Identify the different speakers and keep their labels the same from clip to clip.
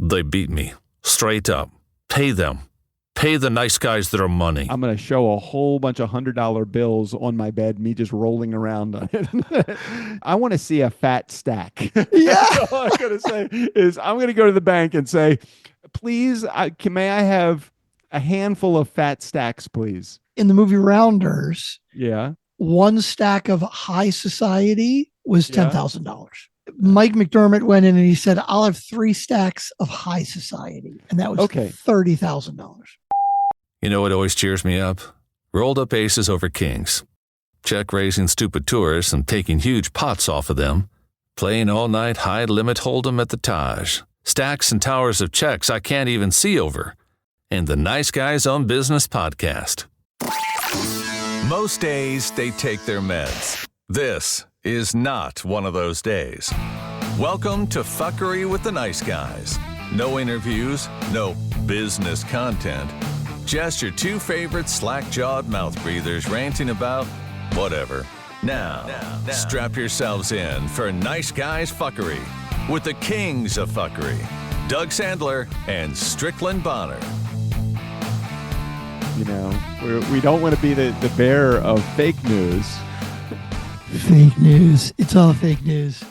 Speaker 1: They beat me. Straight up. Pay them. Pay the nice guys their money.
Speaker 2: I'm going to show a whole bunch of $100 bills on my bed, me just rolling around on it. I want to see a fat stack.
Speaker 3: Yeah.
Speaker 2: All I'm going to say is I'm going to go to the bank and say, please, may I have a handful of fat stacks, please?
Speaker 3: In the movie Rounders,
Speaker 2: Yeah.
Speaker 3: one stack of high society was $10,000. Mike McDermott went in and he said, I'll have 3 stacks of high society. And that was $30,000.
Speaker 1: You know what always cheers me up? Rolled up aces over kings. Check raising stupid tourists and taking huge pots off of them. Playing all night high limit hold'em at the Taj. Stacks and towers of checks I can't even see over. And the Nice Guys on Business podcast. Most days they take their meds. This is not one of those days. Welcome to Fuckery with the Nice Guys. No interviews, no business content. Just your 2 favorite slack-jawed mouth breathers ranting about whatever. Now, strap yourselves in for Nice Guys Fuckery with the kings of fuckery, Doug Sandler and Strickland Bonner.
Speaker 2: You know, we don't want to be the bearer of fake news.
Speaker 3: Fake news. It's all fake news.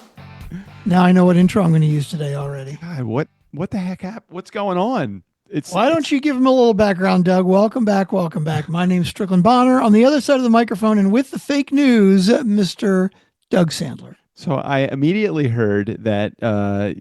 Speaker 3: Now I know what intro I'm going to use today already.
Speaker 2: God, what the heck happened? What's going on?
Speaker 3: Why don't you give him a little background, Doug? Welcome back. Welcome back. My name's Strickland Bonner. On the other side of the microphone and with the fake news, Mr. Doug Sandler.
Speaker 2: So I immediately heard that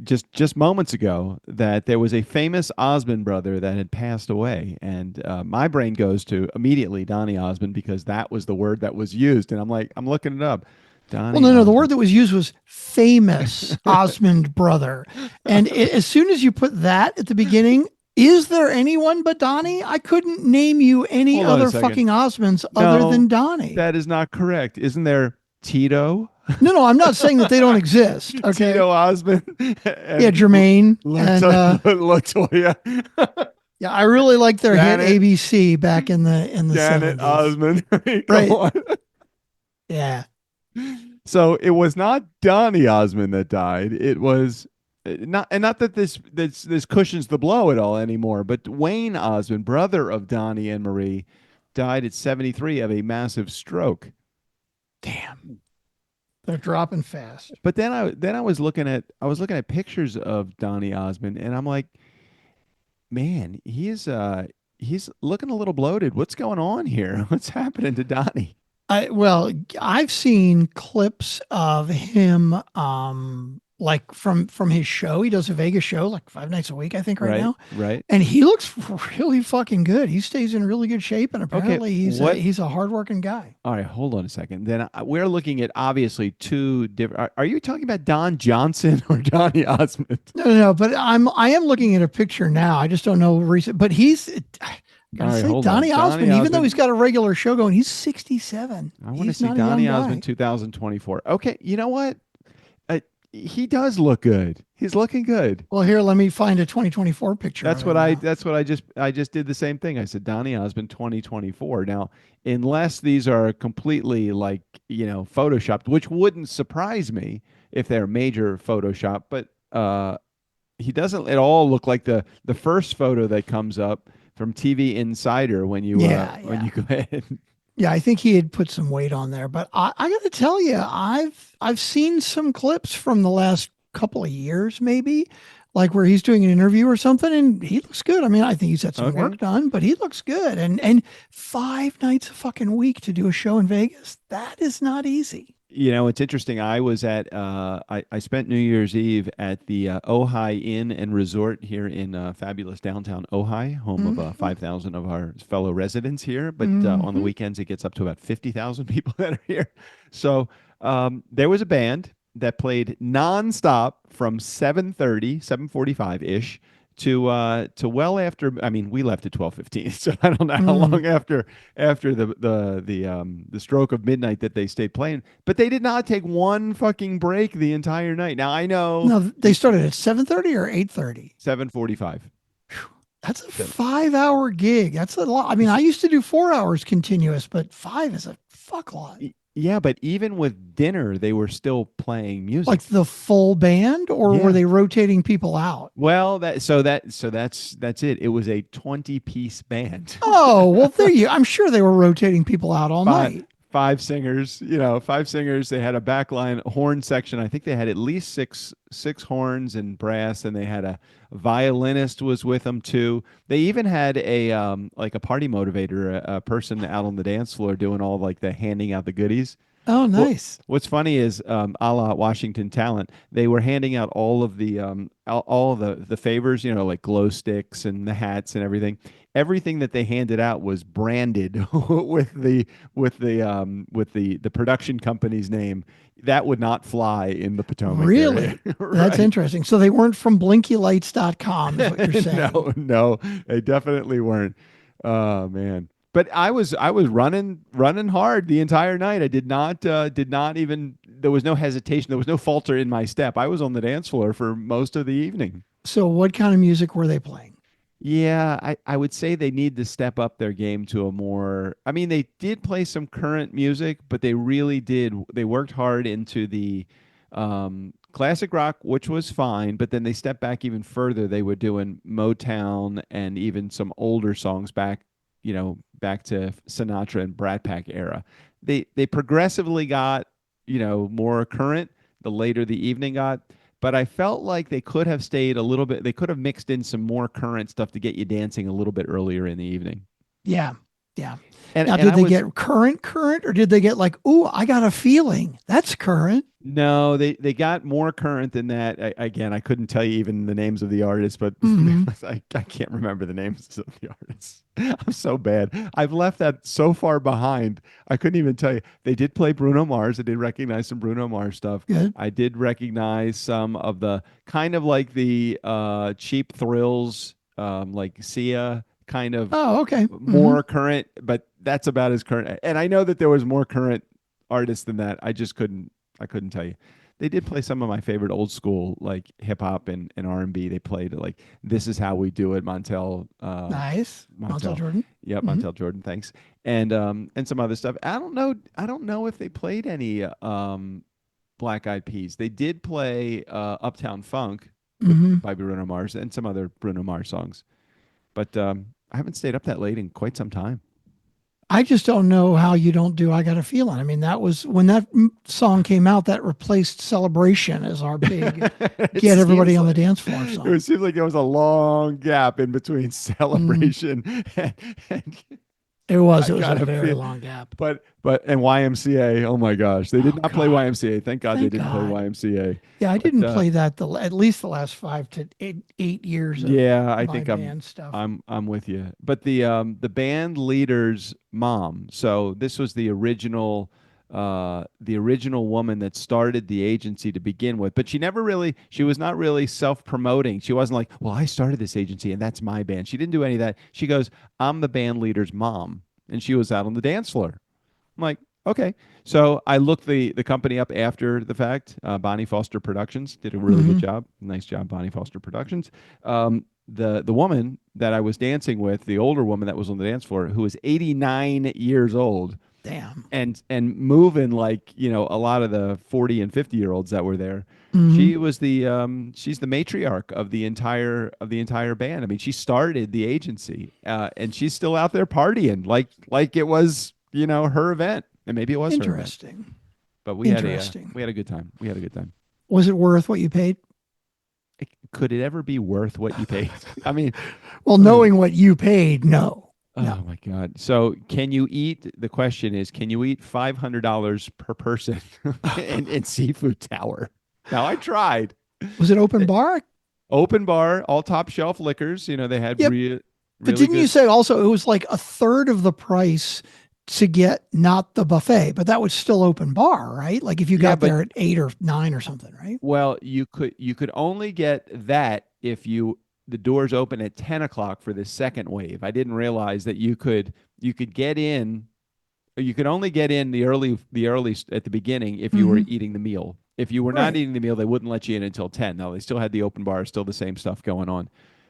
Speaker 2: just moments ago that there was a famous Osmond brother that had passed away, and my brain goes to immediately Donny Osmond because that was the word that was used, and I'm looking it up. Donny
Speaker 3: no,
Speaker 2: Osmond.
Speaker 3: the word that was used was famous Osmond brother, and as soon as you put that at the beginning, is there anyone but Donny? I couldn't name you any other fucking Osmonds other than Donny.
Speaker 2: That is not correct. Isn't there Tito?
Speaker 3: No, I'm not saying that they don't exist. Okay.
Speaker 2: Tito Osmond.
Speaker 3: Yeah, Jermaine.
Speaker 2: Latoya.
Speaker 3: Yeah, I really like their hit ABC back in the
Speaker 2: Janet
Speaker 3: 70s.
Speaker 2: Osmond.
Speaker 3: Right. Yeah.
Speaker 2: So it was not Donny Osmond that died. It was not that this cushions the blow at all anymore, but Wayne Osmond, brother of Donny and Marie, died at 73 of a massive stroke.
Speaker 3: Damn. They're dropping fast.
Speaker 2: But then I was looking at pictures of Donny Osmond, and I'm like, man, he's looking a little bloated. What's going on here? What's happening to Donny?
Speaker 3: I've seen clips of him like from his show. He does a Vegas show like 5 nights a week, I think, right now.
Speaker 2: Right.
Speaker 3: And he looks really fucking good. He stays in really good shape, and apparently he's a hardworking guy.
Speaker 2: All right, hold on a second. Then we're looking at obviously 2 different. Are you talking about Don Johnson or Donny Osmond?
Speaker 3: No. But I am looking at a picture now. I just don't know recent. But he's. Donny Osmond, even though he's got a regular show going, he's 67.
Speaker 2: I want to see Donny Osmond 2024. Okay, you know what? He does look good. He's looking good.
Speaker 3: Well, here, let me find a 2024 picture.
Speaker 2: That's what I just did the same thing. I said Donny Osmond 2024. Now, unless these are completely photoshopped, which wouldn't surprise me if they're major Photoshop, but he doesn't at all look like the first photo that comes up from TV Insider when you when you go ahead.
Speaker 3: Yeah, I think he had put some weight on there, but I got to tell you, I've seen some clips from the last couple of years, maybe, like where he's doing an interview or something, and he looks good. I mean, I think he's had some work done, but he looks good. And 5 nights a fucking week to do a show in Vegas, that is not easy.
Speaker 2: You know, it's interesting. I was at I spent New Year's Eve at the Ojai Inn and Resort here in fabulous downtown Ojai, home of 5,000 of our fellow residents here. But on the weekends, it gets up to about 50,000 people that are here. So there was a band that played nonstop from 7:45-ish to well after. I mean, we left at 12:15, so I don't know how long after the stroke of midnight that they stayed playing. But they did not take one fucking break the entire night. Now I know.
Speaker 3: No, they started at 7:30 or 8:30.
Speaker 2: 7:45.
Speaker 3: That's a 5-hour gig. That's a lot. I mean, I used to do 4 hours continuous, but 5 is a fuck lot.
Speaker 2: Yeah, but even with dinner, they were still playing music.
Speaker 3: Like the full band, or were
Speaker 2: Yeah.
Speaker 3: they rotating people out?
Speaker 2: Well, that's it. It was a 20-piece band.
Speaker 3: Oh, well, there you. I'm sure they were rotating people out all
Speaker 2: five
Speaker 3: night.
Speaker 2: five singers, five singers. They had a backline horn section. I think they had at least six horns and brass, and they had a violinist was with them too. They even had a like a party motivator, a person out on the dance floor doing all like the handing out the goodies.
Speaker 3: Oh,
Speaker 2: Well,
Speaker 3: nice.
Speaker 2: what's funny is, a la Washington Talent, they were handing out all of the all of the favors, like glow sticks and the hats and everything. Everything that they handed out was branded with the production company's name. That would not fly in the Potomac area.
Speaker 3: Really? That's
Speaker 2: Right.
Speaker 3: interesting. So they weren't from blinkylights.com, is what you're saying.
Speaker 2: No, they definitely weren't. Oh man. But I was running hard the entire night. I did not even, there was no hesitation. There was no falter in my step. I was on the dance floor for most of the evening.
Speaker 3: So what kind of music were they playing?
Speaker 2: Yeah, I would say they need to step up their game to a more, I mean, they did play some current music, but they really did, they worked hard into the classic rock, which was fine, but then they stepped back even further. They were doing Motown and even some older songs back to Sinatra and Brat Pack era. They progressively got, more current the later the evening got. But I felt like they could have stayed a little bit. They could have mixed in some more current stuff to get you dancing a little bit earlier in the evening.
Speaker 3: Yeah. Yeah.
Speaker 2: And
Speaker 3: Now,
Speaker 2: and
Speaker 3: did
Speaker 2: I
Speaker 3: they
Speaker 2: was
Speaker 3: get current, or did they get like, ooh, I got a feeling that's current?
Speaker 2: No, they got more current than that. Again, I couldn't tell you even the names of the artists, but
Speaker 3: Hmm.
Speaker 2: I can't remember the names of the artists. I'm so bad. I've left that so far behind. I couldn't even tell you. They did play Bruno Mars. I did recognize some Bruno Mars stuff.
Speaker 3: Good.
Speaker 2: I did recognize some of the kind of like the Cheap Thrills, like Sia, kind of
Speaker 3: Oh, okay. Hmm.
Speaker 2: more current, but that's about as current. And I know that there was more current artists than that. I couldn't tell you. They did play some of my favorite old school like hip hop and R&B. They played like "This Is How We Do It,"
Speaker 3: Nice. Montel
Speaker 2: Montel,
Speaker 3: Jordan.
Speaker 2: yep,
Speaker 3: Hmm.
Speaker 2: Montel Jordan. Thanks, and some other stuff. I don't know. I don't know if they played any Black Eyed Peas. They did play "Uptown Funk"
Speaker 3: Hmm.
Speaker 2: by Bruno Mars and some other Bruno Mars songs, but I haven't stayed up that late in quite some time.
Speaker 3: I just don't know how you don't do I Got a Feeling. I mean, that was when that song came out, that replaced Celebration as our big
Speaker 2: It
Speaker 3: get everybody
Speaker 2: seems
Speaker 3: on the
Speaker 2: like
Speaker 3: dance floor
Speaker 2: it
Speaker 3: song.
Speaker 2: seems like there was a long gap in between
Speaker 3: Mm,
Speaker 2: celebration and
Speaker 3: it was.
Speaker 2: I
Speaker 3: It was a
Speaker 2: gotta
Speaker 3: very
Speaker 2: feel,
Speaker 3: long gap.
Speaker 2: and YMCA. Oh my gosh, they did
Speaker 3: Oh
Speaker 2: not play
Speaker 3: God.
Speaker 2: YMCA. Thank God they
Speaker 3: Thank
Speaker 2: didn't play
Speaker 3: God.
Speaker 2: YMCA.
Speaker 3: Yeah, I
Speaker 2: But
Speaker 3: didn't play that at least the last 5 to 8 years of
Speaker 2: yeah, I
Speaker 3: my
Speaker 2: think I'm
Speaker 3: band stuff.
Speaker 2: I'm with you. But the band leader's mom. So this was the original woman that started the agency to begin with, but she was not really self-promoting. She wasn't like, well, I started this agency and that's my band. She didn't do any of that. She goes, I'm the band leader's mom. And she was out on the dance floor. I'm like, okay. So I looked the company up after the fact. Bonnie Foster Productions did a really good
Speaker 3: Hmm.
Speaker 2: job. Nice job, Bonnie Foster Productions. The woman that I was dancing with, the older woman that was on the dance floor, who was 89 years old
Speaker 3: Damn.
Speaker 2: and moving like a lot of the 40 and 50-year-olds that were there.
Speaker 3: Hmm.
Speaker 2: She's the matriarch of the entire band. I mean, she started the agency, and she's still out there partying like it was her event, and maybe it was her event.
Speaker 3: Interesting.
Speaker 2: But
Speaker 3: Interesting.
Speaker 2: we had a good time. We had a good time.
Speaker 3: Was it worth what you paid?
Speaker 2: Could it ever be worth what you paid? I mean,
Speaker 3: Well,
Speaker 2: oh,
Speaker 3: knowing what you paid, no. No.
Speaker 2: oh my God. So can you eat? The question is, can you eat $500 per person in Seafood Tower? Now I tried.
Speaker 3: Was it open bar?
Speaker 2: Open bar, all top shelf liquors. They had
Speaker 3: Yep. But
Speaker 2: really
Speaker 3: didn't you
Speaker 2: good.
Speaker 3: say also it was like a third of the price to get not the buffet, but that was still open bar, right? Like if you
Speaker 2: Yeah,
Speaker 3: got
Speaker 2: but
Speaker 3: there at 8 or 9 or something, right?
Speaker 2: well, you could only get that if the doors open at 10 o'clock for the second wave. I didn't realize that you could get in. You could only get in the early at the beginning if you were
Speaker 3: Hmm.
Speaker 2: eating the meal. If you were not
Speaker 3: Right.
Speaker 2: eating the meal, they wouldn't let you in until 10. Now they still had the open bar, still the same stuff going on,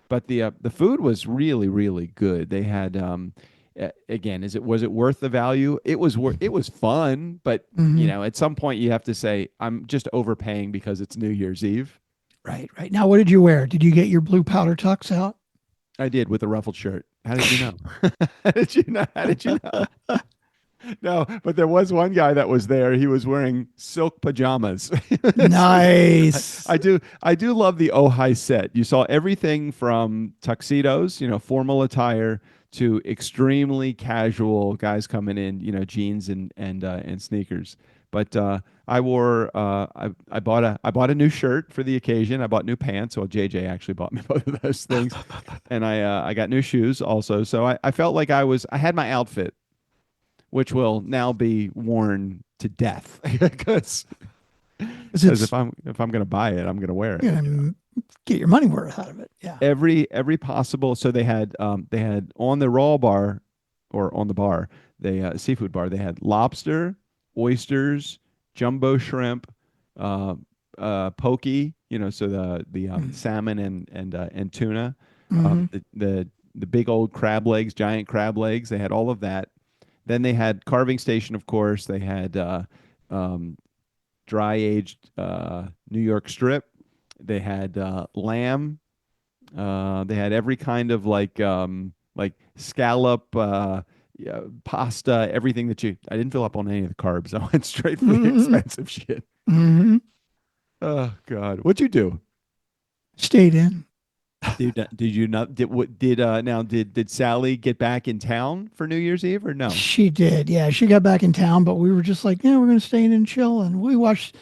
Speaker 2: but the food was really really good. They had again, was it worth the value? It was fun, but
Speaker 3: Mhm.
Speaker 2: at some point you have to say, I'm just overpaying because it's New Year's Eve.
Speaker 3: Right, right. Now, what did you wear? Did you get your blue powder tux out?
Speaker 2: I did, with a ruffled shirt. How did you know? How did you know? How did you know? No, but there was one guy that was there. He was wearing silk pajamas.
Speaker 3: Nice.
Speaker 2: I do love the Ojai set. You saw everything from tuxedos, formal attire, to extremely casual guys coming in, jeans and sneakers. But I bought a new shirt for the occasion. I bought new pants. Well, JJ actually bought me both of those things, and I got new shoes also. So I felt like I had my outfit, which will now be worn to death because if I'm going to buy it, I'm going to wear it.
Speaker 3: You're gonna get your money worth out of it. Yeah.
Speaker 2: Every possible. So they had on the raw bar, or on the bar, they seafood bar. They had lobster, oysters, jumbo shrimp, poke. So the salmon and tuna,
Speaker 3: hmm
Speaker 2: the big old crab legs, giant crab legs. They had all of that. Then they had carving station, of course. They had dry aged New York strip. They had lamb. They had every kind of like scallop, pasta, everything that I didn't fill up on any of the carbs. I went straight for the expensive shit.
Speaker 3: hmm
Speaker 2: Oh God, what'd you do?
Speaker 3: Stayed in.
Speaker 2: Did you not did Sally get back in town for New Year's Eve or no?
Speaker 3: She did. Yeah, she got back in town, but we were just like, yeah, we're going to stay in and chill. And we watched,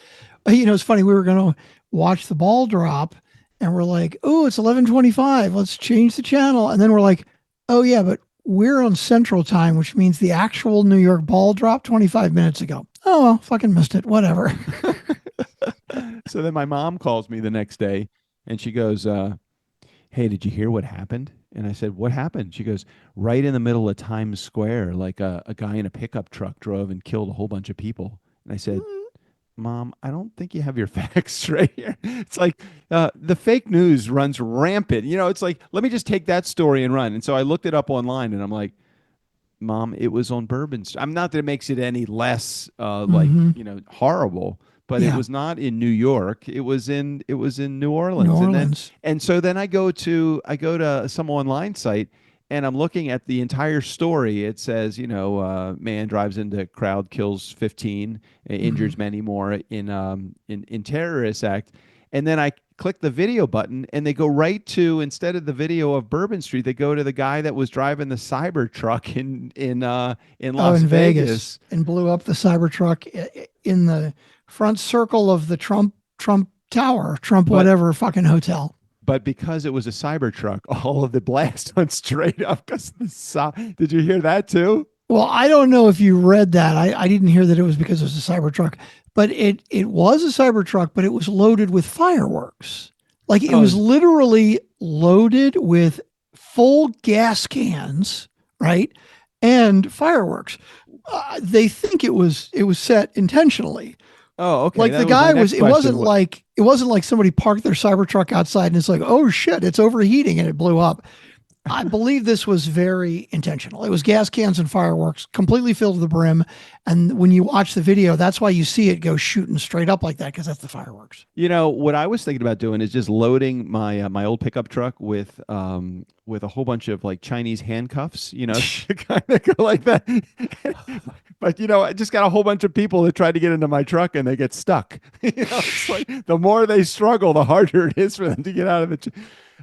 Speaker 3: it's funny. We were going to watch the ball drop and we're like, oh, it's 11:25. Let's change the channel. And then we're like, oh yeah, but we're on Central Time, which means the actual New York ball dropped 25 minutes ago. Oh, well, fucking missed it. Whatever.
Speaker 2: So then my mom calls me the next day and she goes, hey, did you hear what happened? And I said, what happened? She goes, right in the middle of Times Square, like a guy in a pickup truck drove and killed a whole bunch of people. And I said, Mom, I don't think you have your facts straight here. It's like the fake news runs rampant. It's like, let me just take that story and run. And so I looked it up online and I'm like, Mom, it was on Bourbon Street. I'm not that it makes it any less horrible, but it
Speaker 3: Yeah.
Speaker 2: was not in New York. It was in New Orleans.
Speaker 3: New Orleans.
Speaker 2: And so then I go to some online site and I'm looking at the entire story. It says, man drives into crowd, kills 15, injures many more in terrorist act. And then I click the video button and they go right to, instead of the video of Bourbon Street, they go to the guy that was driving the Cybertruck in Las Vegas
Speaker 3: and blew up the Cybertruck in the front circle of the Trump Tower, whatever fucking hotel.
Speaker 2: But because it was a Cybertruck, all of the blast went straight up. Did you hear that too?
Speaker 3: Well, I don't know if you read that. I didn't hear that it was because it was a Cybertruck, but it was a Cybertruck, but it was loaded with fireworks. Like it was literally loaded with full gas cans, right? And fireworks. They think it was set intentionally.
Speaker 2: Oh, okay.
Speaker 3: Like the guy was, it wasn't like somebody parked their Cybertruck outside and it's like, oh shit, it's overheating and it blew up. I believe this was very intentional. It was gas cans and fireworks, completely filled to the brim. And when you watch the video, that's why you see it go shooting straight up like that, because that's the fireworks.
Speaker 2: What I was thinking about doing is just loading my my old pickup truck with a whole bunch of like Chinese handcuffs, to kind of go like that. But I just got a whole bunch of people that try to get into my truck and they get stuck. It's like the more they struggle, the harder it is for them to get out of the.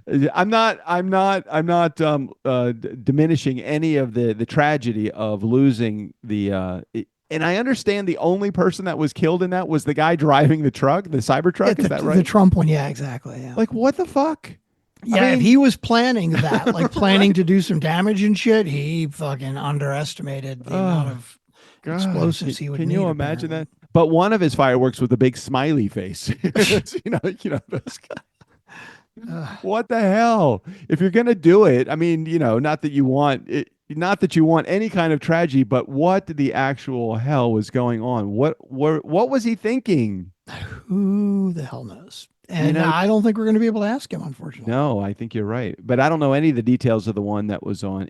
Speaker 2: I'm not diminishing any of the tragedy of losing the. And I understand the only person that was killed in that was the guy driving the truck, the Cybertruck. Is that right?
Speaker 3: The Trump one, yeah, exactly. Yeah.
Speaker 2: Like what the fuck?
Speaker 3: Yeah, if he was planning that, like planning to do some damage and shit, he fucking underestimated the amount of explosives he would need.
Speaker 2: Can you imagine that? But one of his fireworks with a big smiley face. Those guys. What the hell? If you're gonna do it, I mean, not that you want any kind of tragedy, but what the actual hell was going on? What was he thinking?
Speaker 3: Who the hell knows? And I don't think we're going to be able to ask him, unfortunately.
Speaker 2: No, I think you're right, but I don't know any of the details of the one that was on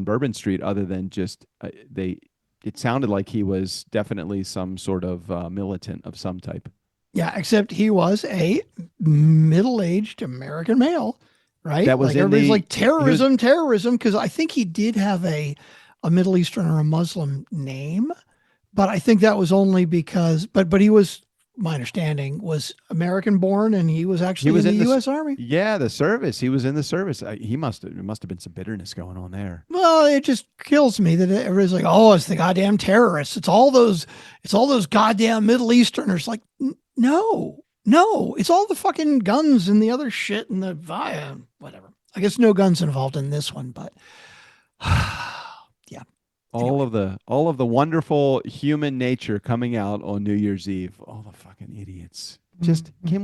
Speaker 2: Bourbon Street, other than just they. It sounded like he was definitely some sort of militant of some type.
Speaker 3: Yeah, except he was a middle-aged American male, right?
Speaker 2: That was
Speaker 3: like
Speaker 2: in
Speaker 3: everybody's
Speaker 2: the-
Speaker 3: like terrorism, terrorism, because I think he did have a Middle Eastern or a Muslim name, but I think that was only because, but he was, my understanding, was American born, and he was actually in the U.S. Army.
Speaker 2: Yeah, the service. He was in the service. He must have. There must have been some bitterness going on there.
Speaker 3: Well, it just kills me that everybody's like, "Oh, it's the goddamn terrorists. It's all those goddamn Middle Easterners." Like, no, it's all the fucking guns and the other shit and the whatever. I guess no guns involved in this one, but yeah.
Speaker 2: All of the wonderful human nature coming out on New Year's Eve. All the fucking idiots. Just can't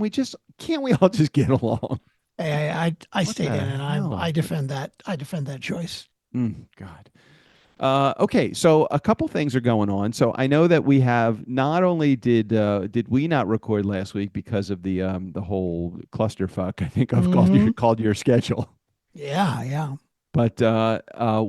Speaker 2: we all just get along?
Speaker 3: I stayed in, and
Speaker 2: hell?
Speaker 3: I defend that. I defend that choice.
Speaker 2: God. Okay, so a couple things are going on. So I know that we have, not only did we not record last week because of the whole clusterfuck, I think I've called your schedule.
Speaker 3: Yeah.
Speaker 2: But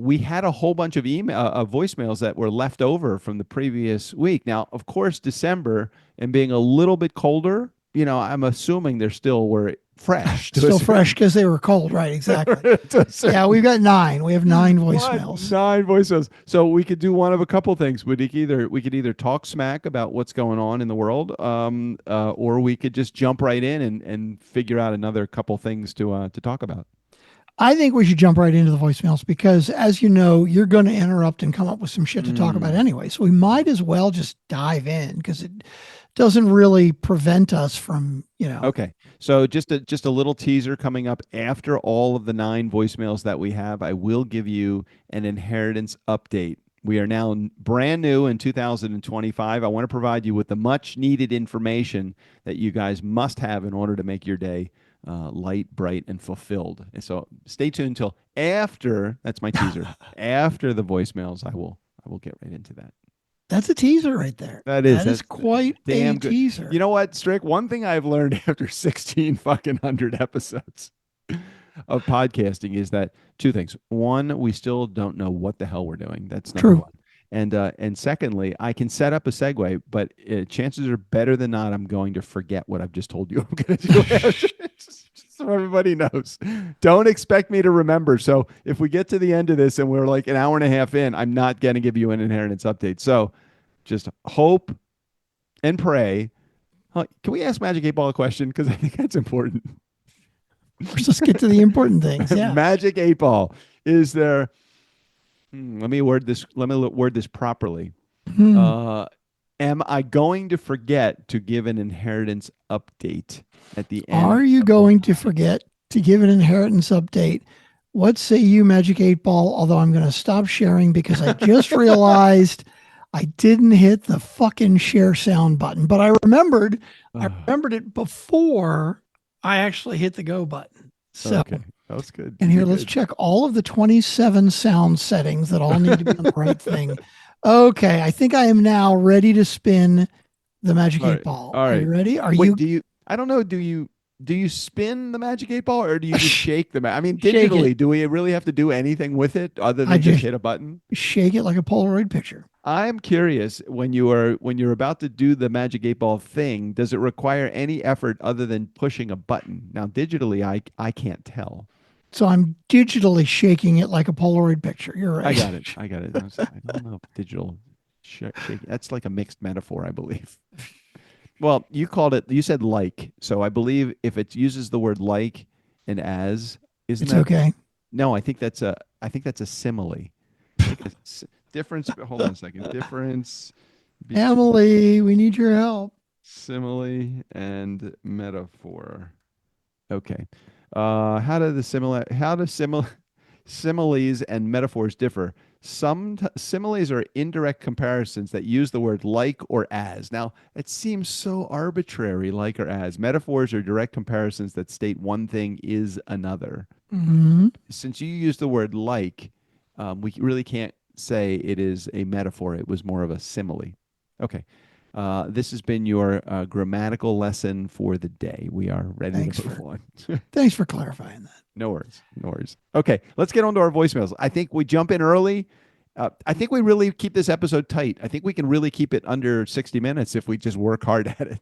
Speaker 2: we had a whole bunch of voicemails that were left over from the previous week. Now, of course, December and being a little bit colder, I'm assuming they're still were fresh.
Speaker 3: Still fresh because they were cold, right? Exactly. Yeah, we've got 9. We have 9 voicemails.
Speaker 2: 9 voicemails. So we could do one of a couple things. We could either talk smack about what's going on in the world, or we could just jump right in and figure out another couple things to talk about.
Speaker 3: I think we should jump right into the voicemails because, as you know, you're going to interrupt and come up with some shit to talk about anyway. So we might as well just dive in because it doesn't really prevent us from,
Speaker 2: Okay. So just a little teaser coming up after all of the 9 voicemails that we have. I will give you an inheritance update. We are now brand new in 2025. I want to provide you with the much needed information that you guys must have in order to make your day light, bright, and fulfilled. And so stay tuned until after. That's my teaser. After the voicemails, I will get right into that.
Speaker 3: That's a teaser right there. That's quite
Speaker 2: damn
Speaker 3: a
Speaker 2: good
Speaker 3: teaser.
Speaker 2: You know what, Strick? One thing I've learned after 16 fucking 100 episodes of podcasting is that 2 things. One, we still don't know what the hell we're doing. That's number 1. And secondly, I can set up a segue, but chances are better than not I'm going to forget what I've just told you I'm going to do. Just so everybody knows. Don't expect me to remember. So if we get to the end of this and we're like an hour and a half in, I'm not going to give you an inheritance update. So just hope and pray. Can we ask Magic 8 Ball a question? Because I think that's important.
Speaker 3: Let's get to the important things. Yeah.
Speaker 2: Magic 8 Ball. Is there... Let me word this properly. Am I going to forget to give an inheritance update at the end?
Speaker 3: Are you going to forget to give an inheritance update? What say you, Magic 8 Ball? Although I'm going to stop sharing because I just realized I didn't hit the fucking share sound button. But I remembered it before I actually hit the go button. So.
Speaker 2: Okay. That was good.
Speaker 3: And here, let's check all of the 27 sound settings that all need to be on the right thing. Okay, I think I am now ready to spin the Magic 8 Ball.
Speaker 2: All right.
Speaker 3: Are you ready?
Speaker 2: I don't know. Do you spin the Magic 8 Ball or do you just shake the I mean, digitally, do we really have to do anything with it other than just hit a button?
Speaker 3: Shake it like a Polaroid picture.
Speaker 2: I'm curious, when you're about to do the Magic 8 Ball thing, does it require any effort other than pushing a button? Now, digitally, I can't tell.
Speaker 3: So I'm digitally shaking it like a Polaroid picture. You're right.
Speaker 2: I got it. I don't know if digital shaking. That's like a mixed metaphor, I believe. Well, you said like. So I believe if it uses the word like and as,
Speaker 3: it's okay.
Speaker 2: No, I think that's a simile. Difference. Hold on a second. Difference.
Speaker 3: Emily, we need your help.
Speaker 2: Simile and metaphor. Okay. How do similes and metaphors differ? Some similes are indirect comparisons that use the word like or as. Now, it seems so arbitrary, like or as. Metaphors are direct comparisons that state one thing is another.
Speaker 3: Mm-hmm.
Speaker 2: Since you use the word like, we really can't say it is a metaphor. It was more of a simile. Okay. This has been your grammatical lesson for the day. We are ready to move on.
Speaker 3: Thanks for clarifying that.
Speaker 2: No worries. No worries. Okay, let's get on to our voicemails. I think we jump in early. I think we really keep this episode tight. I think we can really keep it under 60 minutes if we just work hard at it.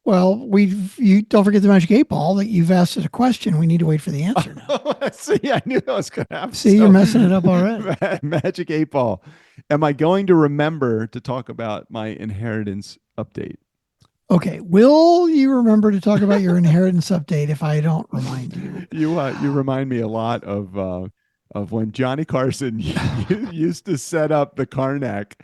Speaker 3: Well, you don't forget the Magic 8 Ball that you've asked it a question. We need to wait for the answer now.
Speaker 2: See, I knew that was going to happen.
Speaker 3: See, you're messing it up already.
Speaker 2: Magic 8 Ball. Am I going to remember to talk about my inheritance update?
Speaker 3: Okay. Will you remember to talk about your inheritance update if I don't remind you?
Speaker 2: You remind me a lot of when Johnny Carson used to set up the Karnak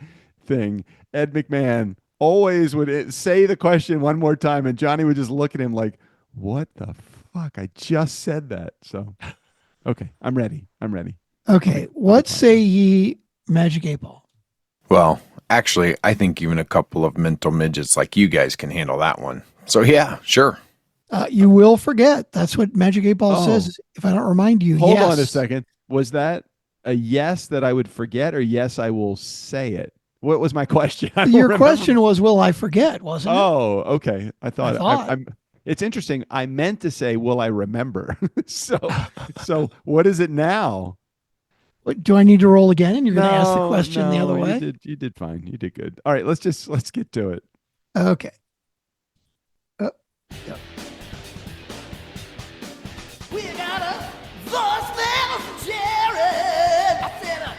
Speaker 2: thing. Ed McMahon always would say the question one more time, and Johnny would just look at him like, "What the fuck? I just said that." So, okay, I'm ready.
Speaker 3: Okay. What say ye, Magic 8 Ball?
Speaker 4: Well, actually, I think even a couple of mental midgets like you guys can handle that one. So yeah, sure.
Speaker 3: You will forget. That's what Magic 8 Ball says. If I don't remind you,
Speaker 2: Hold
Speaker 3: yes.
Speaker 2: on a second. Was that a yes that I would forget, or yes I will say it? What was my question?
Speaker 3: Your question was, will I forget, wasn't it?
Speaker 2: Oh, okay. I thought. I'm it's interesting. I meant to say, will I remember? so what is it now?
Speaker 3: Do I need to roll again? And you're going to ask the question the other way?
Speaker 2: You did fine. You did good. All right, let's get to it.
Speaker 3: Okay.
Speaker 5: We got a voicemail from Jared. I said a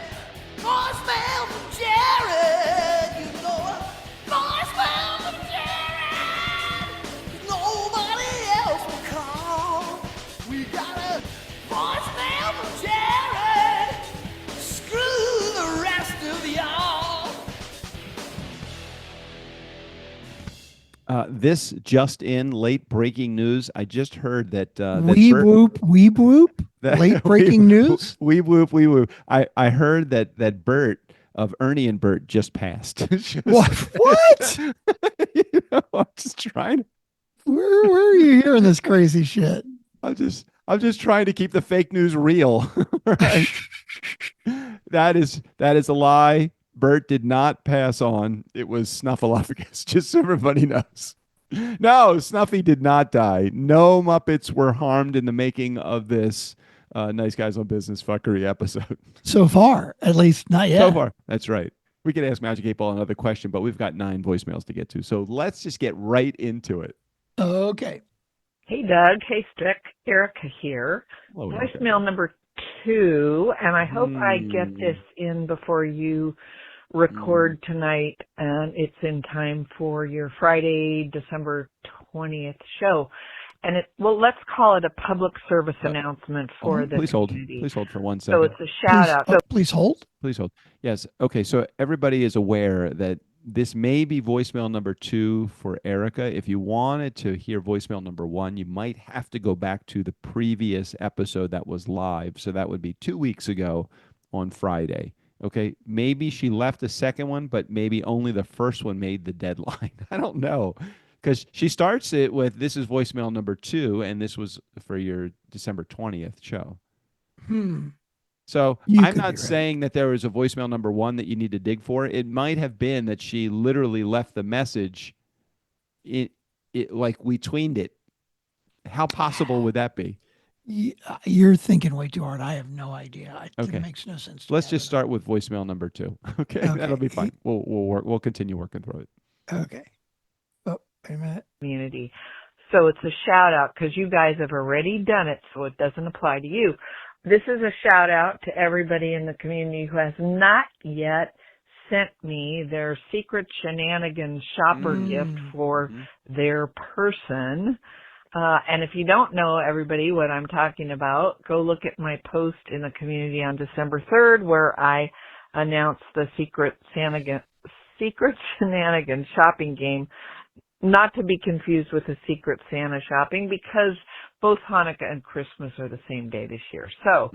Speaker 5: voicemail from Jared. You know a voicemail from Jared. Nobody else will call. We got a voicemail from Jared. Screw the rest of y'all.
Speaker 2: This just in, late breaking news. I just heard that
Speaker 3: Weeb whoop. Late breaking news.
Speaker 2: Weeb whoop. I heard that Bert of Ernie and Bert just passed.
Speaker 3: What?
Speaker 2: I'm just trying.
Speaker 3: Where are you hearing this crazy shit?
Speaker 2: I'm just trying to keep the fake news real. Right? That is a lie. Bert did not pass on. It was Snuffleupagus, just so everybody knows. No, Snuffy did not die. No Muppets were harmed in the making of this Nice Guys on Business fuckery episode.
Speaker 3: So far, at least not yet.
Speaker 2: So far, that's right. We could ask Magic 8 Ball another question, but we've got 9 voicemails to get to. So let's just get right into it.
Speaker 3: Okay.
Speaker 6: Hey, Doug. Hey, Strick. Erica here.
Speaker 2: Hello,
Speaker 6: Voicemail number 2, and I hope I get this in before you record tonight, and it's in time for your Friday, December 20th show. And let's call it a public service announcement for the community.
Speaker 2: Please hold for 1 second.
Speaker 6: So it's a shout out. So
Speaker 3: please hold.
Speaker 2: Please hold. Yes. Okay. So everybody is aware that this may be voicemail number 2 for Erica. If you wanted to hear voicemail number 1, you might have to go back to the previous episode that was live. So that would be 2 weeks ago on Friday. Okay. Maybe she left the second one, but maybe only the first one made the deadline. I don't know. Because she starts it with, this is voicemail number 2, and this was for your December 20th show. So I'm not saying that there was a voicemail number 1 that you need to dig for. It might have been that she literally left the message, like we tweened it. How possible would that be?
Speaker 3: You're thinking way too hard. I have no idea. It makes no sense.
Speaker 2: Let's just start with voicemail number 2. Okay, that'll be fine. We'll continue working through it.
Speaker 3: Okay. Oh, wait a minute.
Speaker 6: Community. So it's a shout out because you guys have already done it, so it doesn't apply to you. This is a shout out to everybody in the community who has not yet sent me their secret shenanigans shopper gift for their person. And if you don't know, everybody, what I'm talking about, go look at my post in the community on December 3rd where I announced the secret shenanigans shopping game, not to be confused with the Secret Santa shopping, because both Hanukkah and Christmas are the same day this year. So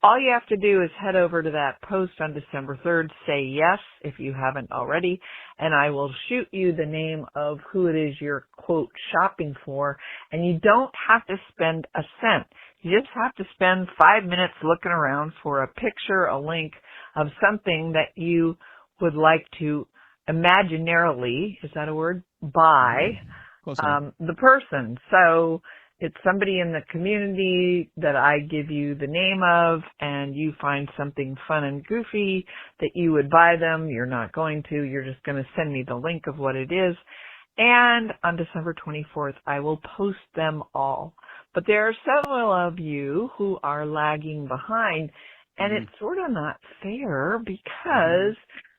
Speaker 6: all you have to do is head over to that post on December 3rd, say yes if you haven't already, and I will shoot you the name of who it is you're, quote, shopping for, and you don't have to spend a cent. You just have to spend 5 minutes looking around for a picture, a link of something that you would like to imaginarily, is that a word? By
Speaker 2: Close enough.
Speaker 6: the person. So it's somebody in the community that I give you the name of, and you find something fun and goofy that you would buy them. You're not going to. You're just going to send me the link of what it is. And on December 24th, I will post them all. But there are several of you who are lagging behind, and it's sort of not fair because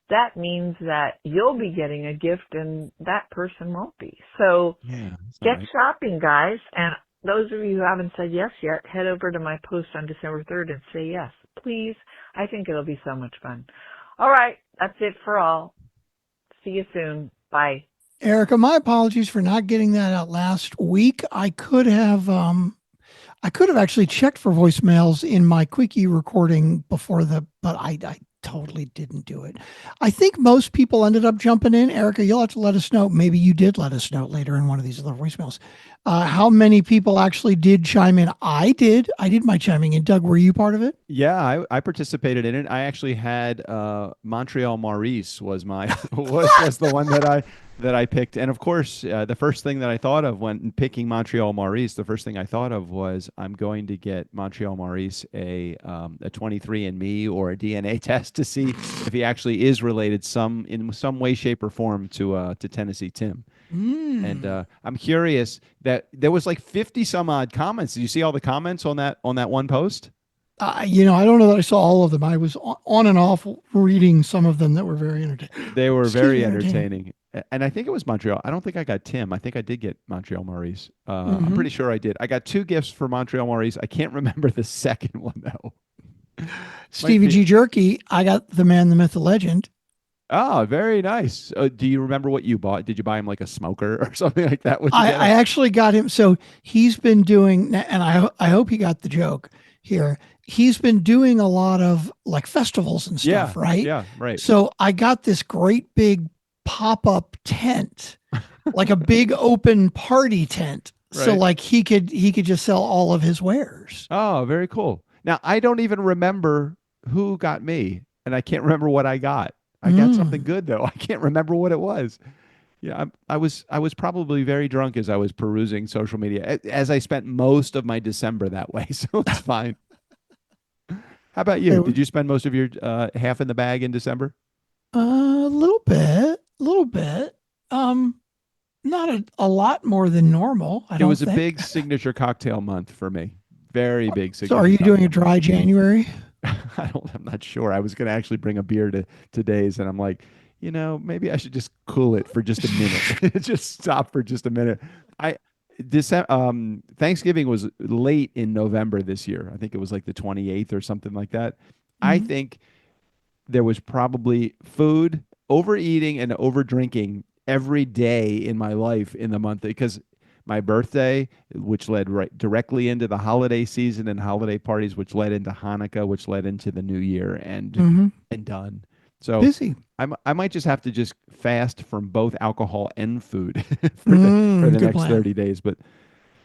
Speaker 6: that means that you'll be getting a gift and that person won't be. So get shopping, guys. And those of you who haven't said yes yet, head over to my post on December 3rd and say yes, please. I think it'll be so much fun. All right. That's it for all. See you soon. Bye.
Speaker 3: Erica, my apologies for not getting that out last week. I could have actually checked for voicemails in my quickie recording but I totally didn't do it. I think most people ended up jumping in. Erica, you'll have to let us know. Maybe you did let us know later in one of these other voicemails. How many people actually did chime in? I did my chiming in. Doug, were you part of it?
Speaker 2: Yeah, I participated in it. I actually had Montreal Maurice was was the one that I picked. And of course, the first thing that I thought of when picking Montreal Maurice, the first thing I thought of was I'm going to get Montreal Maurice a 23andMe or a DNA test to see if he actually is related in some way, shape, or form to Tennessee Tim. And I'm curious that there was like 50 some odd comments. Did you see all the comments on that one post?
Speaker 3: I don't know that I saw all of them. I was on and off reading some of them that were very entertaining.
Speaker 2: They were very entertaining. And I think it was Montreal. I don't think I got Tim. I think I did get Montreal Maurice. I'm pretty sure I did. I got 2 gifts for Montreal Maurice. I can't remember the second one, though.
Speaker 3: Stevie G. Jerky, I got the man, the myth, the legend.
Speaker 2: Oh, very nice. Do you remember what you bought? Did you buy him like a smoker or something like that?
Speaker 3: I actually got him. So he's been doing, and I hope he got the joke here. He's been doing a lot of like festivals and stuff, right?
Speaker 2: Yeah, right.
Speaker 3: So I got this great big pop-up tent, like a big open party tent. Right. So like he could just sell all of his wares.
Speaker 2: Oh, very cool. Now I don't even remember who got me, and I can't remember what I got. I got something good though. I can't remember what it was. Yeah, I was probably very drunk as I was perusing social media, as I spent most of my December that way. So it's fine. How about you? Did you spend most of your half in the bag in December?
Speaker 3: A little bit. Not a lot more than normal. It was
Speaker 2: a big signature cocktail month for me. Very big signature.
Speaker 3: So are you doing a dry January?
Speaker 2: I'm not sure. I was going to actually bring a beer to today's, and I'm like, maybe I should just cool it for just a minute. Just stop for just a minute. Thanksgiving was late in November this year. I think it was like the 28th or something like that. I think there was probably food, overeating, and over drinking every day in my life in the month, because my birthday, which led right directly into the holiday season and holiday parties, which led into Hanukkah, which led into the new year, and done. So
Speaker 3: busy.
Speaker 2: I might just have to just fast from both alcohol and food for the next 30 days. But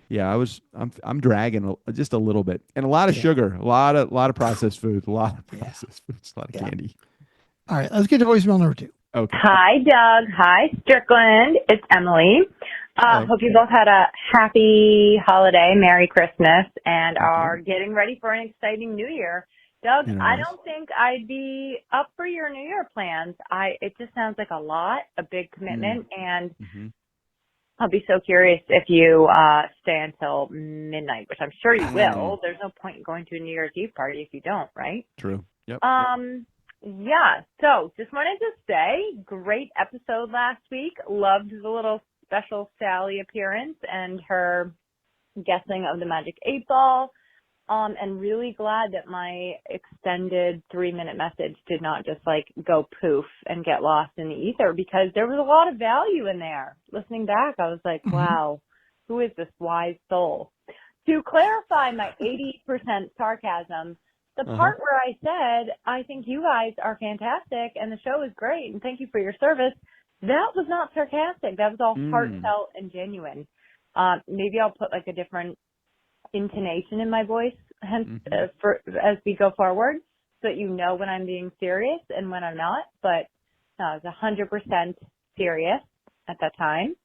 Speaker 2: yeah, I'm dragging just a little bit, and a lot of sugar, a lot of processed food, a lot of candy.
Speaker 3: All right, let's get to voicemail number 2.
Speaker 2: Okay.
Speaker 7: Hi, Doug. Hi, Strickland. It's Emily. Hope you both had a happy holiday, Merry Christmas, and are getting ready for an exciting New Year. Doug, I don't think I'd be up for your New Year plans. It just sounds like a big commitment, and I'll be so curious if you stay until midnight, which I'm sure you will. There's no point in going to a New Year's Eve party if you don't, right?
Speaker 2: True. Yep.
Speaker 7: Yeah. So just wanted to say, great episode last week. Loved the little special Sally appearance and her guessing of the Magic 8 Ball. And really glad that my extended 3-minute message did not just like go poof and get lost in the ether, because there was a lot of value in there. Listening back, I was like, wow, who is this wise soul? To clarify my 80% sarcasm, the part where I said, I think you guys are fantastic and the show is great and thank you for your service, that was not sarcastic. That was all heartfelt and genuine. Maybe I'll put like a different intonation in my voice as we go forward, so that you know when I'm being serious and when I'm not. But I was 100% serious at that time.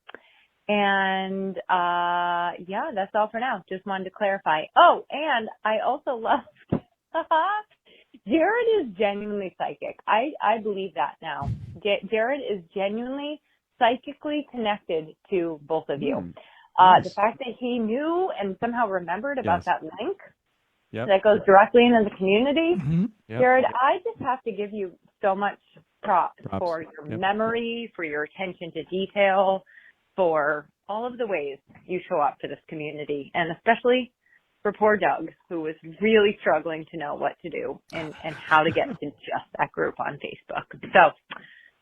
Speaker 7: And yeah, that's all for now. Just wanted to clarify. Oh, and I also loved Jared is genuinely psychic. I believe that now. Jared is genuinely psychically connected to both of you.
Speaker 2: Nice.
Speaker 7: The fact that he knew and somehow remembered about
Speaker 2: Yes.
Speaker 7: that link
Speaker 2: Yep.
Speaker 7: that goes directly into the community.
Speaker 2: Yep.
Speaker 7: Jared, I just have to give you so much props for your
Speaker 2: Yep.
Speaker 7: memory, for your attention to detail, for all of the ways you show up for this community, and especially for poor Doug, who was really struggling to know what to do and how to get to just that group on Facebook. So,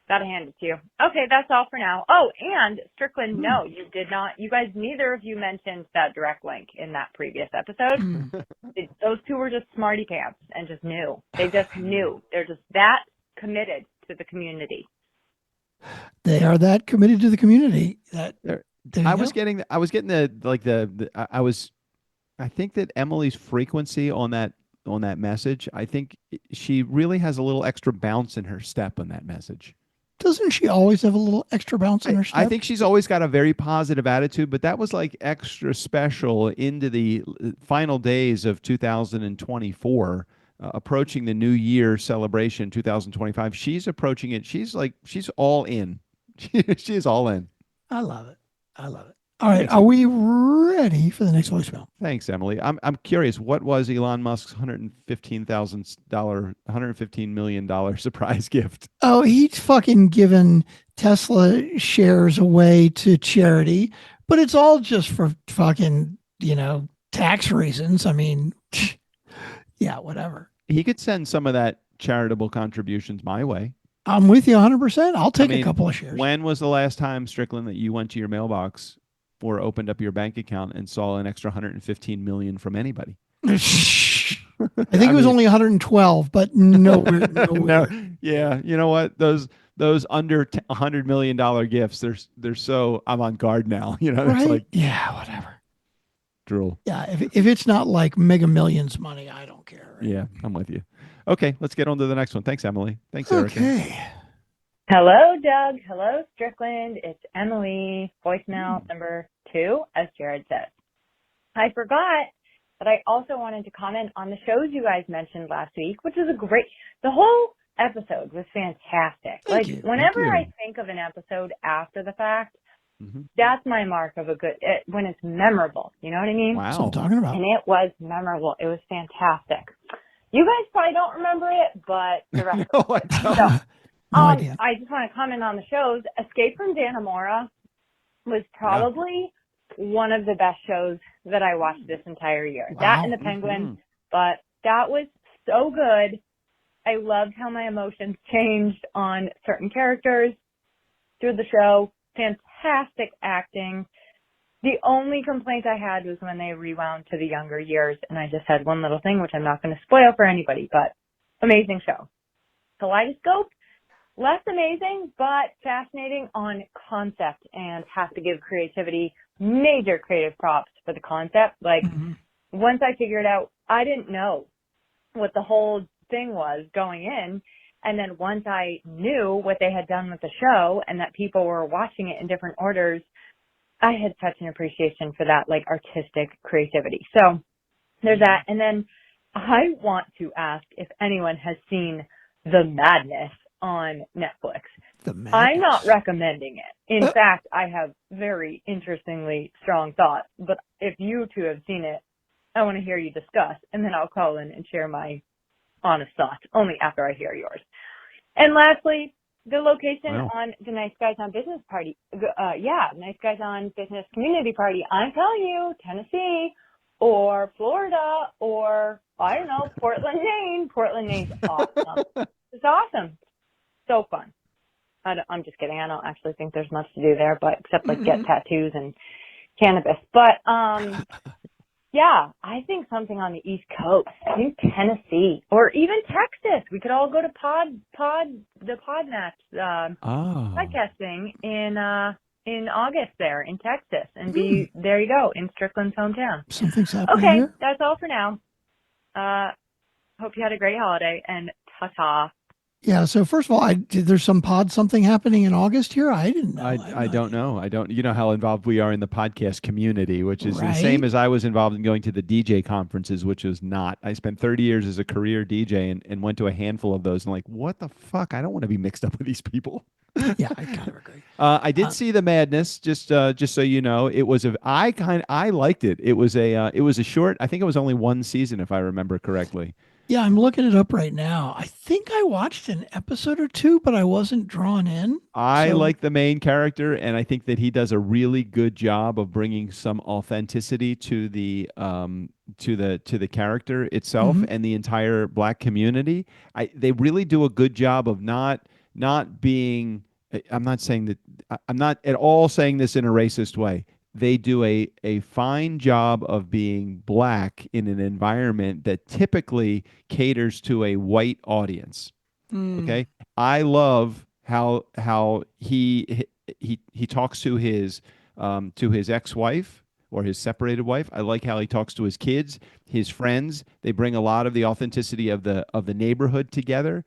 Speaker 7: gotta hand it to you. Okay, that's all for now. Oh, and Strickland, no, you did not. You guys, neither of you mentioned that direct link in that previous episode. Those two were just smarty pants and just knew. They just knew. They're just that committed to the community.
Speaker 3: They are that committed to the community. That
Speaker 2: I was getting I think that Emily's frequency on that message, I think she really has a little extra bounce in her step on that message.
Speaker 3: Doesn't she always have a little extra bounce in her step?
Speaker 2: I think she's always got a very positive attitude, but that was like extra special into the final days of 2024, approaching the New Year celebration, 2025. She's approaching it. She's all in. She is all in.
Speaker 3: I love it. All right, are we ready for the next voicemail?
Speaker 2: Thanks, Emily. I'm curious. What was Elon Musk's $115 million surprise gift?
Speaker 3: Oh, he's fucking given Tesla shares away to charity, but it's all just for fucking, tax reasons. I mean, yeah, whatever.
Speaker 2: He could send some of that charitable contributions my way.
Speaker 3: I'm with you 100%. I'll take a couple of shares.
Speaker 2: When was the last time, Strickland, that you went to your mailbox or opened up your bank account and saw an extra 115 million from anybody?
Speaker 3: I think it was only 112, but nowhere.
Speaker 2: No, yeah, you know what? Those under $100 million gifts, they're so I'm on guard now.
Speaker 3: Right?
Speaker 2: It's like,
Speaker 3: yeah, whatever.
Speaker 2: Drool.
Speaker 3: Yeah, if it's not like Mega Millions money, I don't care. Right?
Speaker 2: Yeah, I'm with you. Okay, let's get on to the next one. Thanks, Emily. Thanks, Erica.
Speaker 3: Okay.
Speaker 7: Hello, Doug. Hello, Strickland. It's Emily, voicemail number 2, as Jared said. I forgot that I also wanted to comment on the shows you guys mentioned last week, which was the whole episode was fantastic.
Speaker 3: Thank you.
Speaker 7: Whenever
Speaker 2: Thank you.
Speaker 7: I think of an episode after the fact, that's my mark of when it's memorable. You know what I mean?
Speaker 2: Wow.
Speaker 3: That's what I'm talking about.
Speaker 7: And it was memorable. It was fantastic. You guys probably don't remember it, but the rest
Speaker 2: No, I don't.
Speaker 7: So,
Speaker 3: No idea.
Speaker 7: I just want to comment on the shows. Escape from Dannemora was probably one of the best shows that I watched this entire year.
Speaker 3: Wow.
Speaker 7: That and The Penguin, but that was so good. I loved how my emotions changed on certain characters through the show. Fantastic acting. The only complaint I had was when they rewound to the younger years, and I just had one little thing, which I'm not going to spoil for anybody, but amazing show. Kaleidoscope, less amazing, but fascinating on concept, and have to give creativity major creative props for the concept. Once I figured out, I didn't know what the whole thing was going in. And then once I knew what they had done with the show and that people were watching it in different orders, I had such an appreciation for that, artistic creativity. So there's that. And then I want to ask if anyone has seen The Madness on Netflix. I'm not recommending it. In fact, I have very interestingly strong thoughts. But if you two have seen it, I want to hear you discuss, and then I'll call in and share my honest thoughts only after I hear yours. And lastly, the location on the Nice Guys on Business Party. Nice Guys on Business Community Party. I'm telling you, Tennessee or Florida or, I don't know, Portland, Maine. Portland, Maine's awesome. It's awesome. So fun. I'm just kidding. I don't actually think there's much to do there, but except get tattoos and cannabis. But yeah, I think something on the East Coast. I think Tennessee or even Texas. We could all go to the Podmatch podcast thing in August there in Texas and be there. You go in Strickland's hometown.
Speaker 3: Something's happening
Speaker 7: Okay,
Speaker 3: here.
Speaker 7: that's all for now. Hope you had a great holiday and ta-ta.
Speaker 3: Yeah. So first of all, there's some pod something happening in August here. I didn't know.
Speaker 2: I don't know. I don't. You know how involved we are in the podcast community, which is the same
Speaker 3: Right.
Speaker 2: as I was involved in going to the DJ conferences, which was not. I spent 30 years as a career DJ and went to a handful of those and like, what the fuck? I don't want to be mixed up with these people.
Speaker 3: Yeah, I kind of agree.
Speaker 2: I did see the Madness. Just so you know, it was I liked it. It was a short. I think it was only one season, if I remember correctly.
Speaker 3: Yeah, I'm looking it up right now. I think I watched an episode or two, but I wasn't drawn in.
Speaker 2: I
Speaker 3: So-
Speaker 2: like the main character, and I think that he does a really good job of bringing some authenticity to the character itself
Speaker 3: Mhm.
Speaker 2: and the entire Black community. They really do a good job of not being. I'm not saying that. I'm not at all saying this in a racist way. They do a fine job of being Black in an environment that typically caters to a white audience.
Speaker 3: Mm.
Speaker 2: Okay, I love how he talks to his ex-wife or his separated wife. I like how he talks to his kids, his friends. They bring a lot of the authenticity of the neighborhood together.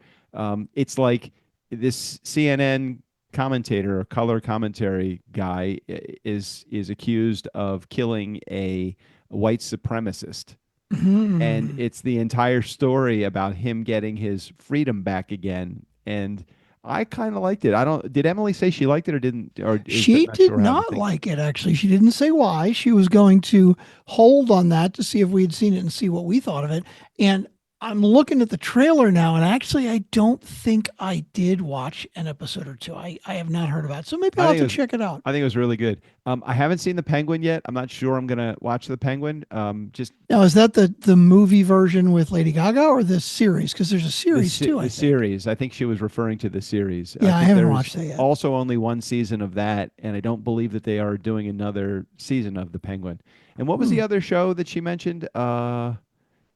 Speaker 2: It's like this CNN commentator or color commentary guy is accused of killing a white supremacist.
Speaker 3: Mhm.
Speaker 2: And it's the entire story about him getting his freedom back again. And I kind of liked it. I don't. Did Emily say she liked it or didn't? Or is
Speaker 3: She
Speaker 2: that
Speaker 3: did
Speaker 2: sure how to
Speaker 3: not
Speaker 2: think?
Speaker 3: like it, actually. She didn't say why. She was going to hold on that to see if we had seen it and see what we thought of it. And I'm looking at the trailer now, and actually, I don't think I did watch an episode or two. I have not heard about it. So maybe
Speaker 2: I
Speaker 3: I'll have
Speaker 2: think
Speaker 3: to
Speaker 2: it was-
Speaker 3: check it out.
Speaker 2: I think it was really good. I haven't seen the Penguin yet. I'm not sure I'm gonna watch the Penguin. Just
Speaker 3: Now, is that the movie version with Lady Gaga or the series? Because there's a series too, I
Speaker 2: the
Speaker 3: think.
Speaker 2: series. I think she was referring to the series.
Speaker 3: Yeah, I
Speaker 2: think
Speaker 3: haven't
Speaker 2: there's
Speaker 3: watched that yet.
Speaker 2: Also, only one season of that, and I don't believe that they are doing another season of the Penguin. And what was the other show that she mentioned?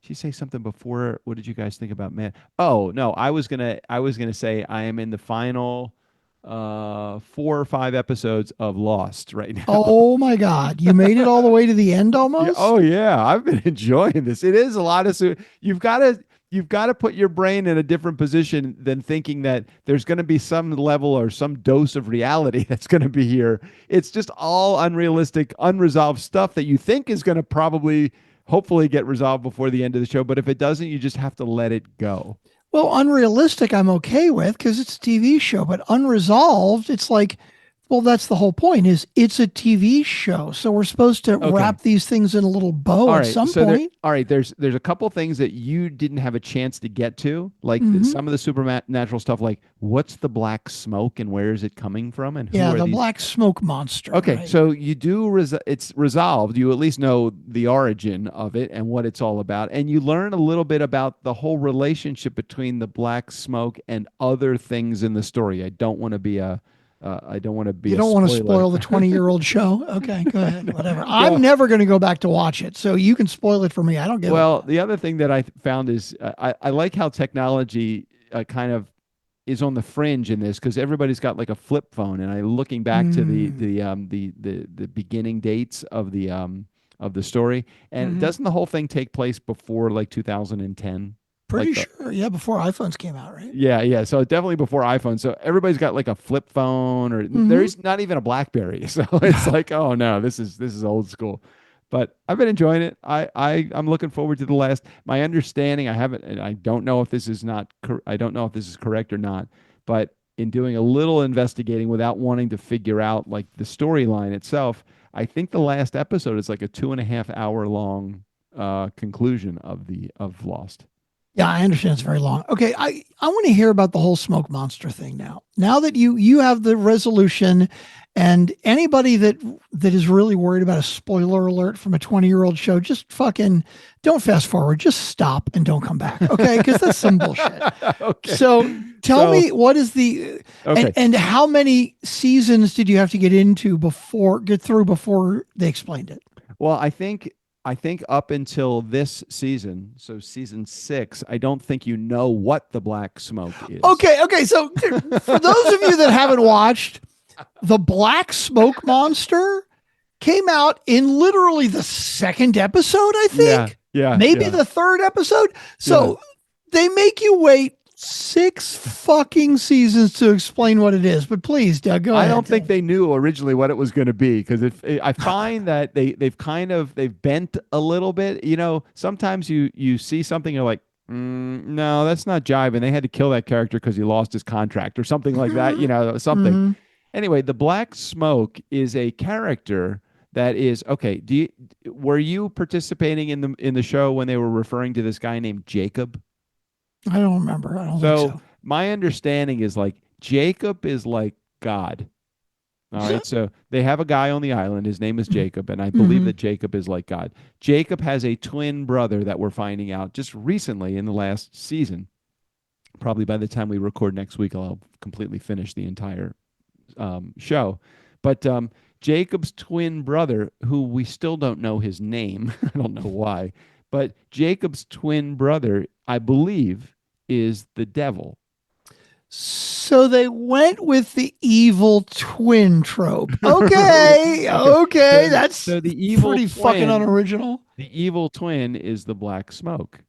Speaker 2: She say something before. What did you guys think about Man? Oh no, I was gonna say I am in the final 4 or 5 episodes of Lost right now.
Speaker 3: Oh my God. You made it all the way to the end
Speaker 2: Yeah,
Speaker 3: almost?
Speaker 2: oh yeah, I've been enjoying this. It is a lot of you've got to put your brain in a different position than thinking that there's going to be some level or some dose of reality that's going to be here. It's just all unrealistic, unresolved stuff that you think is going to hopefully get resolved before the end of the show, but if it doesn't, you just have to let it go.
Speaker 3: Well, unrealistic, I'm okay with because it's a TV show, but unresolved, it's like, well, that's the whole point is it's a TV show. So we're supposed to
Speaker 2: Okay.
Speaker 3: wrap these things in a little bow
Speaker 2: All
Speaker 3: at
Speaker 2: right,
Speaker 3: some
Speaker 2: so
Speaker 3: point.
Speaker 2: there's a couple things that you didn't have a chance to get to, like
Speaker 3: Mhm.
Speaker 2: some of the supernatural stuff, like what's the black smoke and where is it coming from, and who
Speaker 3: Yeah,
Speaker 2: are
Speaker 3: the
Speaker 2: these?
Speaker 3: black smoke monster.
Speaker 2: Okay,
Speaker 3: right?
Speaker 2: so you do it's resolved. You at least know the origin of it and what it's all about, and you learn a little bit about the whole relationship between the black smoke and other things in the story. I don't want to be a
Speaker 3: You don't want to spoil the 20-year-old show. Okay, go ahead. Whatever. I'm never going to go back to watch it. So you can spoil it for me. I don't give
Speaker 2: Well, the other thing that I found is I like how technology kind of is on the fringe in this because everybody's got like a flip phone, and I looking back to the beginning dates of the story, and
Speaker 3: Mhm.
Speaker 2: doesn't the whole thing take place before like 2010?
Speaker 3: Pretty
Speaker 2: like
Speaker 3: sure. Yeah, before iPhones came out, right?
Speaker 2: Yeah. So definitely before iPhone. So everybody's got like a flip phone, or there's not even a BlackBerry. So it's like, oh no, this is old school. But I've been enjoying it. I'm looking forward to the last. My understanding, I don't know if this is correct or not. But in doing a little investigating without wanting to figure out like the storyline itself, I think the last episode is like a 2.5 hour long conclusion of Lost.
Speaker 3: Yeah, I understand it's very long. Okay, I want to hear about the whole smoke monster thing now. Now that you have the resolution, and anybody that is really worried about a spoiler alert from a 20-year-old show, just fucking don't fast forward. Just stop and don't come back. Okay, because that's some bullshit.
Speaker 2: Okay.
Speaker 3: So tell me what is the
Speaker 2: Okay.
Speaker 3: and how many seasons did you have to get through before they explained it?
Speaker 2: Well, I think up until this season, so season 6, I don't think you know what the black smoke is.
Speaker 3: Okay. So for those of you that haven't watched, the black smoke monster came out in literally the 2nd episode, I think.
Speaker 2: Yeah.
Speaker 3: Maybe
Speaker 2: yeah.
Speaker 3: the 3rd episode. So they make you wait 6 fucking seasons to explain what it is, but please, Doug, go ahead.
Speaker 2: I don't think they knew originally what it was going to be, because I find that they've bent a little bit. You know, sometimes you see something, you're like, no, that's not jiving. They had to kill that character because he lost his contract or something like that. You know, something.
Speaker 3: Mhm.
Speaker 2: Anyway, the Black Smoke is a character that is okay. Were you participating in the show when they were referring to this guy named Jacob?
Speaker 3: I don't remember. I don't think so.
Speaker 2: My understanding is like Jacob is like God. All right. So they have a guy on the island. His name is Jacob, and I believe that Jacob is like God. Jacob has a twin brother that we're finding out just recently in the last season. Probably by the time we record next week, I'll completely finish the entire show. But Jacob's twin brother, who we still don't know his name, I don't know why, but Jacob's twin brother, I believe, is the devil.
Speaker 3: So they went with the evil twin trope. Okay, okay, that's
Speaker 2: so the evil
Speaker 3: pretty
Speaker 2: twin,
Speaker 3: fucking unoriginal.
Speaker 2: The evil twin is the Black Smoke.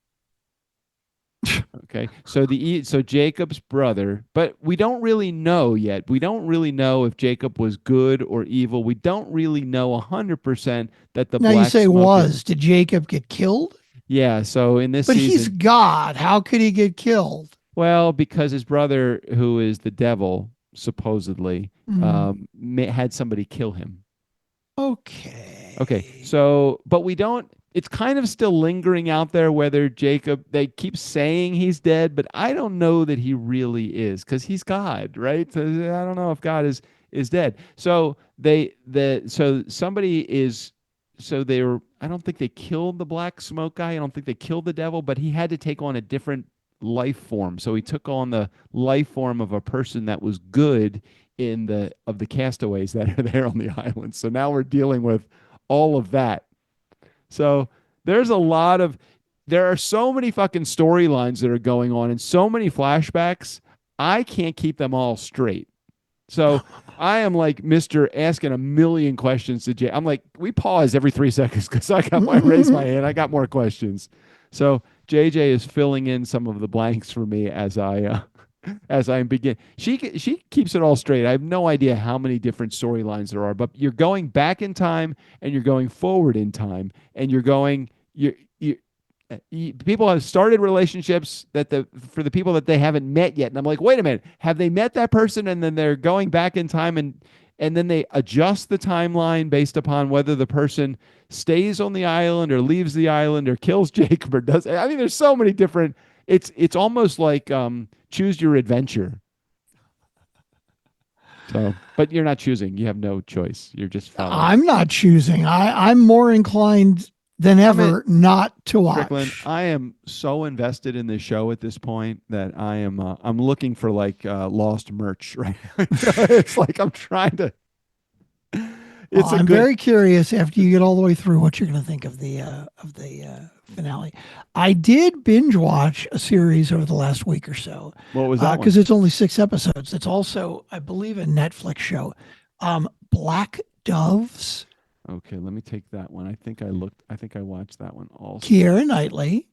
Speaker 2: Okay, so so Jacob's brother, but we don't really know yet. We don't really know if Jacob was good or evil. We don't really know 100% that the
Speaker 3: now
Speaker 2: Black
Speaker 3: you say
Speaker 2: Smoke
Speaker 3: was. Did Jacob get killed?
Speaker 2: Yeah, so in this
Speaker 3: But
Speaker 2: season,
Speaker 3: he's God. How could he get killed?
Speaker 2: well, because his brother, who is the devil, supposedly, had somebody kill him.
Speaker 3: Okay.
Speaker 2: So, but we don't, it's kind of still lingering out there whether Jacob, they keep saying he's dead, but I don't know that he really is, because he's God, right? So I don't know if God is dead. So I don't think they killed the Black Smoke guy. I don't think they killed the devil, but he had to take on a different life form. So he took on the life form of a person that was good of the castaways that are there on the island. So now we're dealing with all of that. So there are so many fucking storylines that are going on and so many flashbacks. I can't keep them all straight. So I am like Mr. asking a million questions to Jay. I'm like, we pause every 3 seconds because I raise my hand. I got more questions. So JJ is filling in some of the blanks for me as I begin. She keeps it all straight. I have no idea how many different storylines there are, but you're going back in time and you're going forward in time, and people have started relationships for the people that they haven't met yet. And I'm like, wait a minute, have they met that person? And then they're going back in time and then they adjust the timeline based upon whether the person stays on the island or leaves the island or kills Jacob or does. I mean, there's so many different, it's almost like choose your adventure. So, but you're not choosing. You have no choice. You're just following.
Speaker 3: I'm not choosing. I'm more inclined than ever not to watch.
Speaker 2: Strickland, I am so invested in this show at this point that I'm looking for like lost merch right now. It's like I'm trying to.
Speaker 3: I'm very curious after you get all the way through what you're going to think of the finale. I did binge watch a series over the last week or so.
Speaker 2: What was that?
Speaker 3: Because it's only 6 episodes. It's also, I believe, a Netflix show. Black Doves.
Speaker 2: Okay, let me take that one. I think I watched that one also.
Speaker 3: Keira Knightley.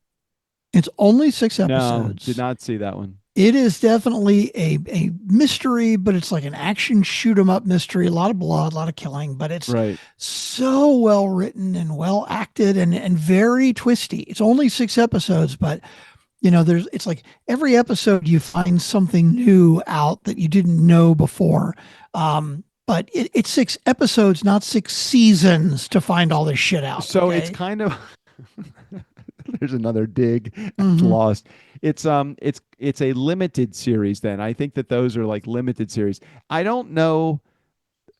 Speaker 3: It's only 6 episodes.
Speaker 2: No, did not see that one.
Speaker 3: It is definitely a mystery, but it's like an action shoot 'em up mystery. A lot of blood, a lot of killing, but it's so well written and well acted and very twisty. It's only 6 episodes, but it's like every episode you find something new out that you didn't know before. But it's 6 episodes, not 6 seasons to find all this shit out.
Speaker 2: So it's kind of there's another dig at Lost. It's a limited series then. I think that those are like limited series. I don't know.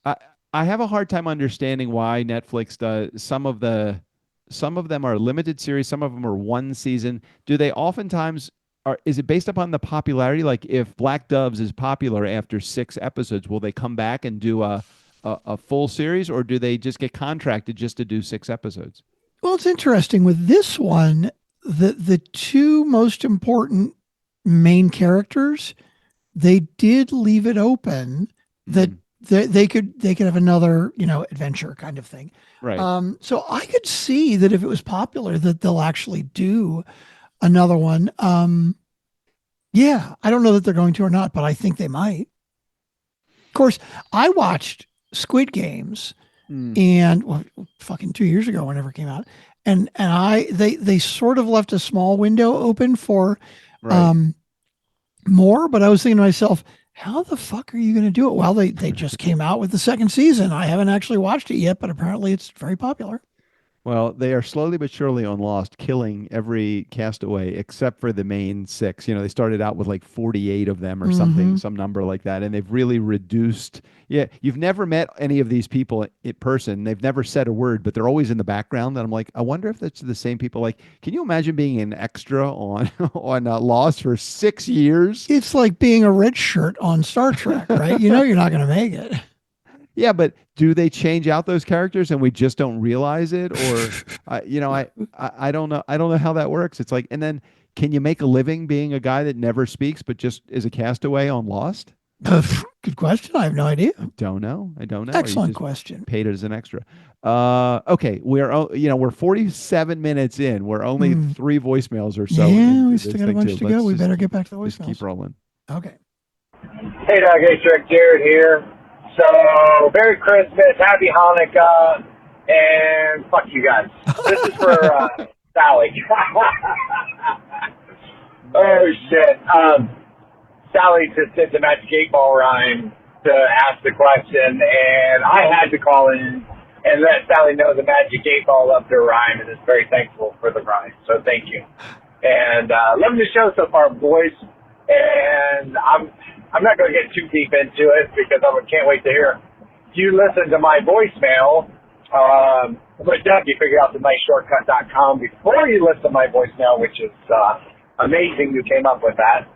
Speaker 2: I have a hard time understanding why Netflix does some of them are limited series, some of them are 1 season. Do they oftentimes is it based upon the popularity? Like if Black Doves is popular after 6 episodes, will they come back and do a full series, or do they just get contracted just to do 6 episodes?
Speaker 3: Well, it's interesting with this one, the 2 most important main characters, they did leave it open that they could have another, adventure kind of thing.
Speaker 2: Right.
Speaker 3: So I could see that if it was popular that they'll actually do another one. Yeah, I don't know that they're going to or not, but I think they might. Of course, I watched Squid Games and well, fucking 2 years ago, whenever it came out, and they sort of left a small window open for
Speaker 2: Right.
Speaker 3: more, but I was thinking to myself, how the fuck are you going to do it? Well, they just came out with the second season. I haven't actually watched it yet, but apparently it's very popular.
Speaker 2: Well, they are slowly but surely on Lost, killing every castaway except for the main six. They started out with like 48 of them or something, some number like that, and they've really reduced. Yeah, you've never met any of these people in person. They've never said a word, but they're always in the background. And I'm like, I wonder if that's the same people. Like, can you imagine being an extra on on Lost for 6 years?
Speaker 3: It's like being a red shirt on Star Trek, right? You're not going to make it.
Speaker 2: Yeah, but do they change out those characters and we just don't realize it, or I don't know. I don't know how that works. It's like, and then can you make a living being a guy that never speaks but just is a castaway on Lost?
Speaker 3: Good question. I have no idea.
Speaker 2: I don't know. Or you
Speaker 3: Excellent
Speaker 2: just
Speaker 3: question.
Speaker 2: paid it as an extra. Okay, we're 47 minutes in. We're only 3 voicemails or so.
Speaker 3: Yeah, we
Speaker 2: into
Speaker 3: still
Speaker 2: this
Speaker 3: got a
Speaker 2: thing,
Speaker 3: bunch
Speaker 2: too.
Speaker 3: to
Speaker 2: Let's
Speaker 3: go. We
Speaker 2: just
Speaker 3: better get back to the
Speaker 2: just keep
Speaker 3: voicemails.
Speaker 2: rolling.
Speaker 3: Okay.
Speaker 8: Hey, Doug. Hey, Strick. Jared here. So, Merry Christmas, Happy Hanukkah, and fuck you guys. This is for Sally. Oh, shit. Sally just did the Magic 8 Ball rhyme to ask the question, and I had to call in and let Sally know the Magic 8 Ball loved her rhyme and is very thankful for the rhyme. So, thank you. And loving the show so far, boys. And I'm not going to get too deep into it because I can't wait to hear you listen to my voicemail. But Doug, you figured out the niceshortcut.com before you listen to my voicemail, which is amazing you came up with that.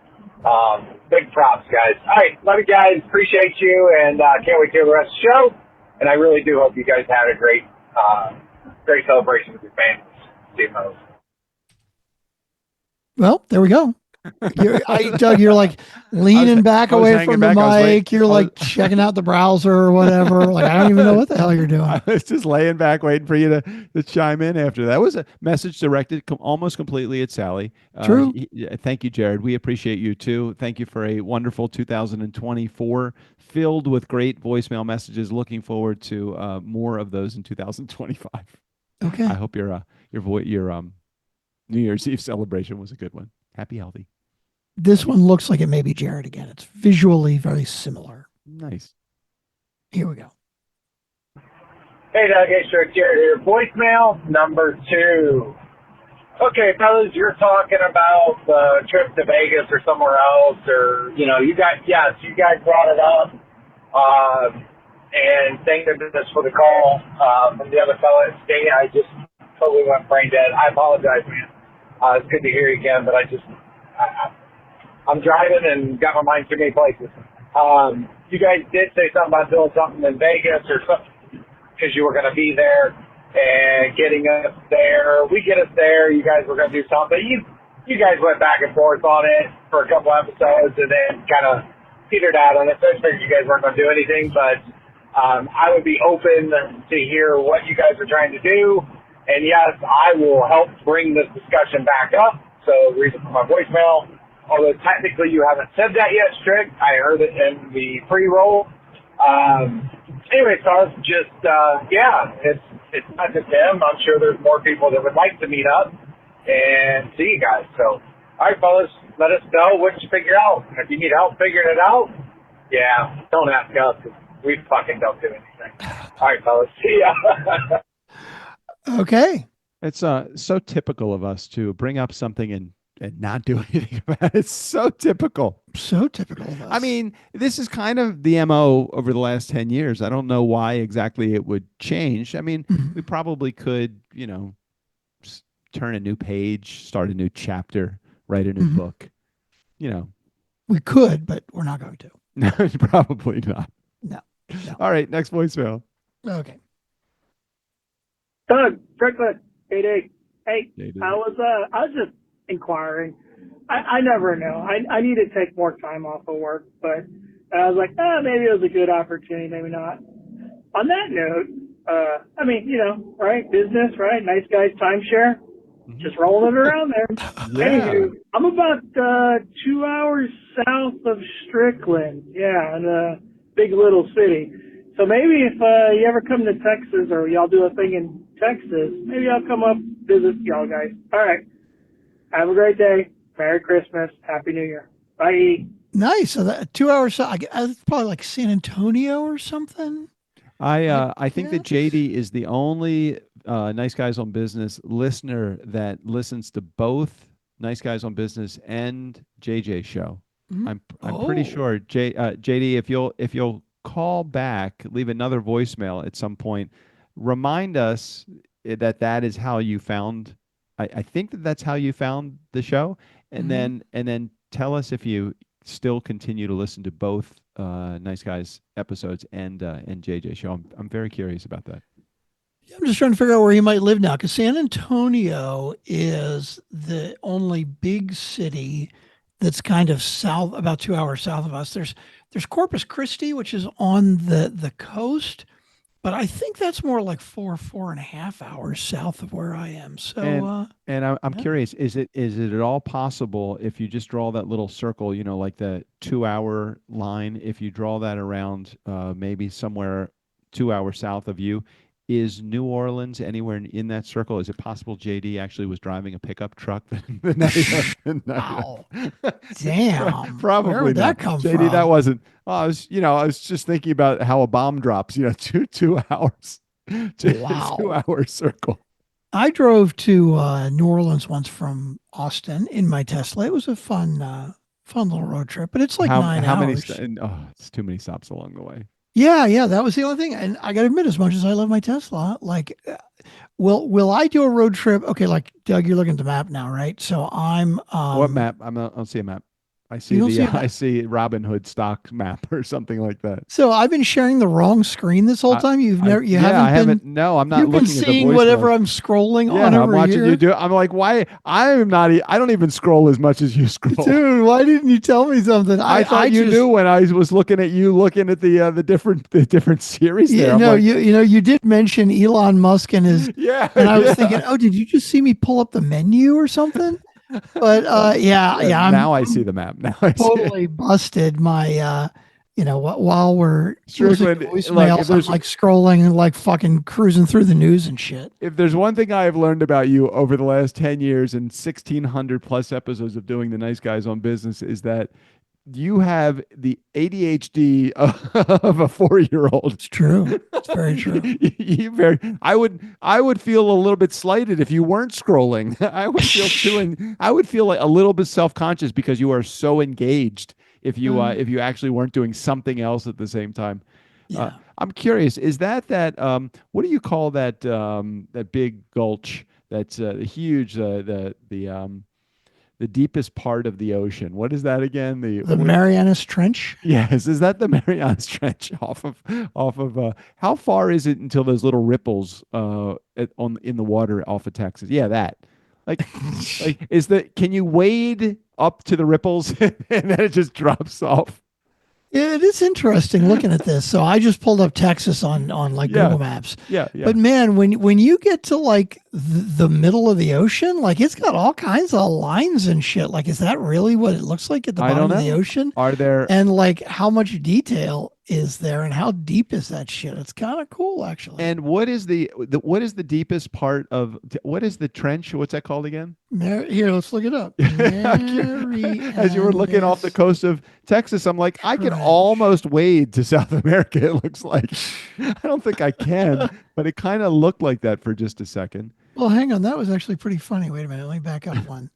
Speaker 8: Big props, guys. All right, love you guys. Appreciate you, and can't wait to hear the rest of the show. And I really do hope you guys had a great celebration with your families. See you, folks.
Speaker 3: Well, there we go. Doug, you're like leaning back away from the mic. You're like checking out the browser or whatever. Like, I don't even know what the hell you're doing.
Speaker 2: I was just laying back waiting for you to chime in after that. Was a message directed almost completely at Sally.
Speaker 3: True.
Speaker 2: Thank you, Jared. We appreciate you too. Thank you for a wonderful 2024 filled with great voicemail messages. Looking forward to more of those in 2025.
Speaker 3: Okay.
Speaker 2: I hope your New Year's Eve celebration was a good one. Happy, healthy.
Speaker 3: This one looks like it may be Jared again. It's visually very similar.
Speaker 2: Nice.
Speaker 3: Here we go.
Speaker 8: Hey, Doug. Hey, Strick. Jared here. Voicemail number 2. Okay, fellas, you're talking about the trip to Vegas or somewhere else, or, you guys brought it up. And thank goodness for the call from the other fella. I just totally went brain dead. I apologize, man. It's good to hear you again, but I'm driving and got my mind too many places. You guys did say something about doing something in Vegas or something because you were going to be there and getting us there. We get us there. You guys were going to do something. You guys went back and forth on it for a couple episodes and then kind of petered out on it. So I figured you guys weren't going to do anything, but I would be open to hear what you guys are trying to do. And yes, I will help bring this discussion back up. So reason for my voicemail, although technically you haven't said that yet, Strick. I heard it in the pre-roll. Anyway, so just, it's not just him. I'm sure there's more people that would like to meet up and see you guys. So, all right, fellas, let us know what you figure out. If you need help figuring it out, yeah, don't ask us because we fucking don't do anything. All right, fellas, see ya.
Speaker 3: Okay.
Speaker 2: It's so typical of us to bring up something and not do anything about it. It's so typical.
Speaker 3: So typical of us.
Speaker 2: I mean, this is kind of the MO over the last 10 years. I don't know why exactly it would change. I mean, we probably could, turn a new page, start a new chapter, write a new book.
Speaker 3: We could, but we're not going to.
Speaker 2: No, probably not.
Speaker 3: No.
Speaker 2: All right, next voicemail.
Speaker 3: Okay.
Speaker 9: Doug, Strickland, hey,
Speaker 2: Hey,
Speaker 9: I was just inquiring. I never know. I need to take more time off of work, but I was like, maybe it was a good opportunity, maybe not. On that note, right? Business, right? Nice guys timeshare. just rolling it around there.
Speaker 2: Yeah.
Speaker 9: Anywho, I'm about 2 hours south of Strickland. Yeah, in a big little city. So maybe if you ever come to Texas or y'all do a thing in Texas, maybe I'll come up visit y'all guys. All right. Have a great day. Merry Christmas. Happy New Year. Bye.
Speaker 3: Nice. So that 2 hours. So it's probably like San Antonio or something.
Speaker 2: I think that
Speaker 3: guess.
Speaker 2: JD is the only Nice Guys on Business listener that listens to both Nice Guys on Business and JJ show. I'm pretty sure JD, if you'll call back, leave another voicemail at some point, remind us that is how you found. I think that's how you found the show, and then tell us if you still continue to listen to both Nice Guys episodes and JJ show. I'm very curious about that.
Speaker 3: I'm just trying to figure out where he might live now, because San Antonio is the only big city that's kind of south, about 2 hours south of us. There's Corpus Christi, which is on the coast, but I think that's more like 4.5 hours south of where I am. So,
Speaker 2: and I'm curious, is it at all possible if you just draw that little circle, like the 2 hour line, if you draw that around maybe somewhere 2 hours south of you, is New Orleans anywhere in that circle? Is it possible JD actually was driving a pickup truck?
Speaker 3: Wow. Damn.
Speaker 2: Probably
Speaker 3: Where would
Speaker 2: not.
Speaker 3: that come
Speaker 2: JD,
Speaker 3: from?
Speaker 2: that wasn't. I was just thinking about how a bomb drops. 2 hours.
Speaker 3: Wow.
Speaker 2: 2 hour circle.
Speaker 3: I drove to New Orleans once from Austin in my Tesla. It was a fun little road trip, but it's like 9 hours.
Speaker 2: It's too many stops along the way.
Speaker 3: Yeah, that was the only thing. And I got to admit, as much as I love my Tesla, like, will I do a road trip? Okay, like Doug, you're looking at the map now, right? So I'm.
Speaker 2: What map? I don't see a map. I see I see Robin Hood stock map or something like that.
Speaker 3: So I've been sharing the wrong screen this whole time.
Speaker 2: I haven't. No, I'm not
Speaker 3: You've been
Speaker 2: looking at the
Speaker 3: seeing
Speaker 2: voicemail.
Speaker 3: whatever I'm scrolling on
Speaker 2: I'm
Speaker 3: over
Speaker 2: watching
Speaker 3: here.
Speaker 2: you do it. I'm like, why? I don't even scroll as much as you scroll.
Speaker 3: Dude, why didn't you tell me something?
Speaker 2: I thought you knew when I was looking at you, looking at the different series there.
Speaker 3: Yeah, no, you did mention Elon Musk and his.
Speaker 2: Yeah,
Speaker 3: and I was thinking, oh, did you just see me pull up the menu or something? But yeah.
Speaker 2: Now I see the map. Now I
Speaker 3: totally busted my. While we're
Speaker 2: Strickland,
Speaker 3: voicemails, I'm like scrolling and like fucking cruising through the news and shit.
Speaker 2: If there's one thing I have learned about you over the last 10 years and 1,600 plus episodes of doing the Nice Guys on Business, is that you have the ADHD of a 4-year-old.
Speaker 3: It's true. It's very true.
Speaker 2: I would feel a little bit slighted if you weren't scrolling. I would feel like a little bit self-conscious because you are so engaged. If you actually weren't doing something else at the same time.
Speaker 3: Yeah.
Speaker 2: I'm curious, is that what do you call that big gulch that's huge, the deepest part of the ocean? What is that again?
Speaker 3: The Marianas Trench?
Speaker 2: Yes, is that the Marianas Trench off of how far is it until those little ripples in the water off of Texas? Yeah, that. Can you wade up to the ripples and then it just drops off?
Speaker 3: Yeah, it is interesting looking at this. So I just pulled up Texas on Google Maps.
Speaker 2: Yeah.
Speaker 3: But man, when you get to like the middle of the ocean, like it's got all kinds of lines and shit. Like, is that really what it looks like at the bottom of the ocean?
Speaker 2: Are there?
Speaker 3: And like, how much detail is there, and how deep is that shit? It's kind of cool, actually.
Speaker 2: And what is the deepest part of what is the trench? What's that called again?
Speaker 3: Here, let's look it up.
Speaker 2: As you were looking off the coast of Texas, I'm like, I can almost wade to South America. It looks like I don't think I can, but it kind of looked like that for just a second.
Speaker 3: Well, hang on, that was actually pretty funny. Wait a minute, let me back up one.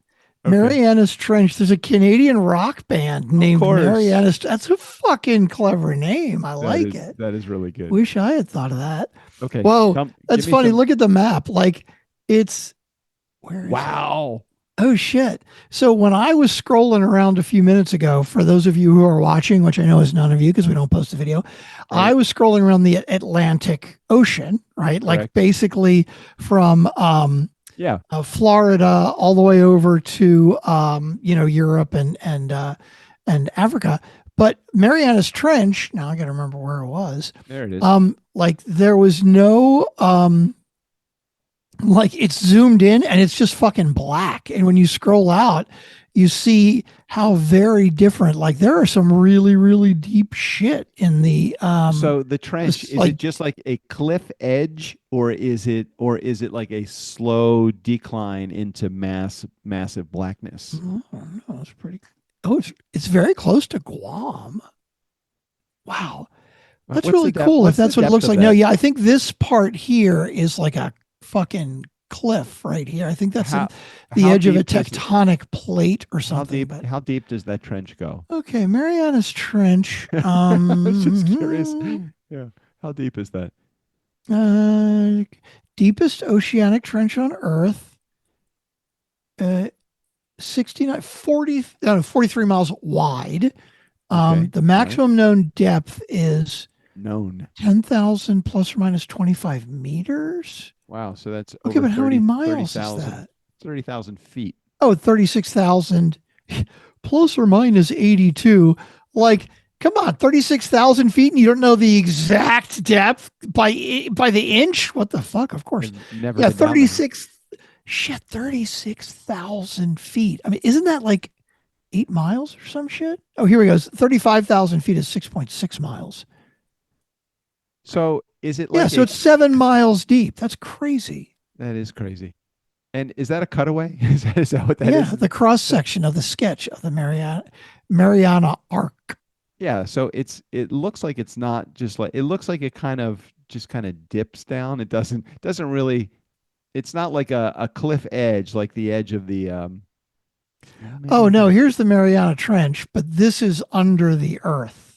Speaker 3: Okay. Marianas Trench. There's a Canadian rock band named Marianas. That's a fucking clever name. I like it.
Speaker 2: That is really good.
Speaker 3: Wish I had thought of that.
Speaker 2: Okay.
Speaker 3: Whoa, that's funny. Look at the map. Like, it's where is
Speaker 2: wow.
Speaker 3: It? Oh shit. So when I was scrolling around a few minutes ago, for those of you who are watching, which I know is none of you because we don't post a video, right. I was scrolling around the Atlantic Ocean, right? Correct. Like basically from Florida all the way over to Europe and Africa. But Marianas Trench, now I got to remember where it was.
Speaker 2: There it is.
Speaker 3: Like there was no like it's zoomed in and it's just fucking black. And when you scroll out, you see how very different. Like there are some really, really deep shit in the
Speaker 2: So the trench, is
Speaker 3: like
Speaker 2: it just like a cliff edge, or is it like a slow decline into massive blackness?
Speaker 3: oh, no, it's pretty it's very close to Guam. Wow. That's
Speaker 2: What's
Speaker 3: really
Speaker 2: the depth-
Speaker 3: cool if
Speaker 2: what's the
Speaker 3: that's what it
Speaker 2: depth
Speaker 3: looks
Speaker 2: of
Speaker 3: like. No,
Speaker 2: that?
Speaker 3: yeah, I think this part here is like a fucking cliff right here. I think that's
Speaker 2: How-
Speaker 3: the
Speaker 2: how
Speaker 3: edge of a
Speaker 2: deep does it-
Speaker 3: tectonic plate or
Speaker 2: How
Speaker 3: something.
Speaker 2: deep?
Speaker 3: But
Speaker 2: How deep does that trench go?
Speaker 3: okay, Mariana's Trench.
Speaker 2: I was just curious. Yeah, how deep is that?
Speaker 3: Deepest oceanic trench on Earth. 43 miles wide.
Speaker 2: Okay,
Speaker 3: The maximum known depth is
Speaker 2: known.
Speaker 3: 10,000 plus or minus 25 meters.
Speaker 2: Wow, so that's
Speaker 3: Okay,
Speaker 2: over
Speaker 3: but how many
Speaker 2: 30
Speaker 3: miles is
Speaker 2: 30,000
Speaker 3: that?
Speaker 2: 30,000 feet.
Speaker 3: Oh, 36,000 plus or minus 82. Like, come on, 36,000 feet and you don't know the exact depth by the inch? What the fuck? Of course.
Speaker 2: I've never
Speaker 3: Yeah,
Speaker 2: been down there.
Speaker 3: 36,000 feet. I mean, isn't that like 8 miles or some shit? Oh, here we go. 35,000 feet is 6.6 miles.
Speaker 2: So is it like
Speaker 3: Yeah, so it's 7 miles deep. That's crazy.
Speaker 2: that is crazy. And is that a cutaway? Is that what that is?
Speaker 3: Yeah, the cross section of the sketch of the Mariana Arc.
Speaker 2: Yeah, so it looks like it's not just like it looks like it kind of dips down. It doesn't really, it's not like a cliff edge like the edge of the
Speaker 3: Oh no, here's the Mariana Trench, but this is under the earth.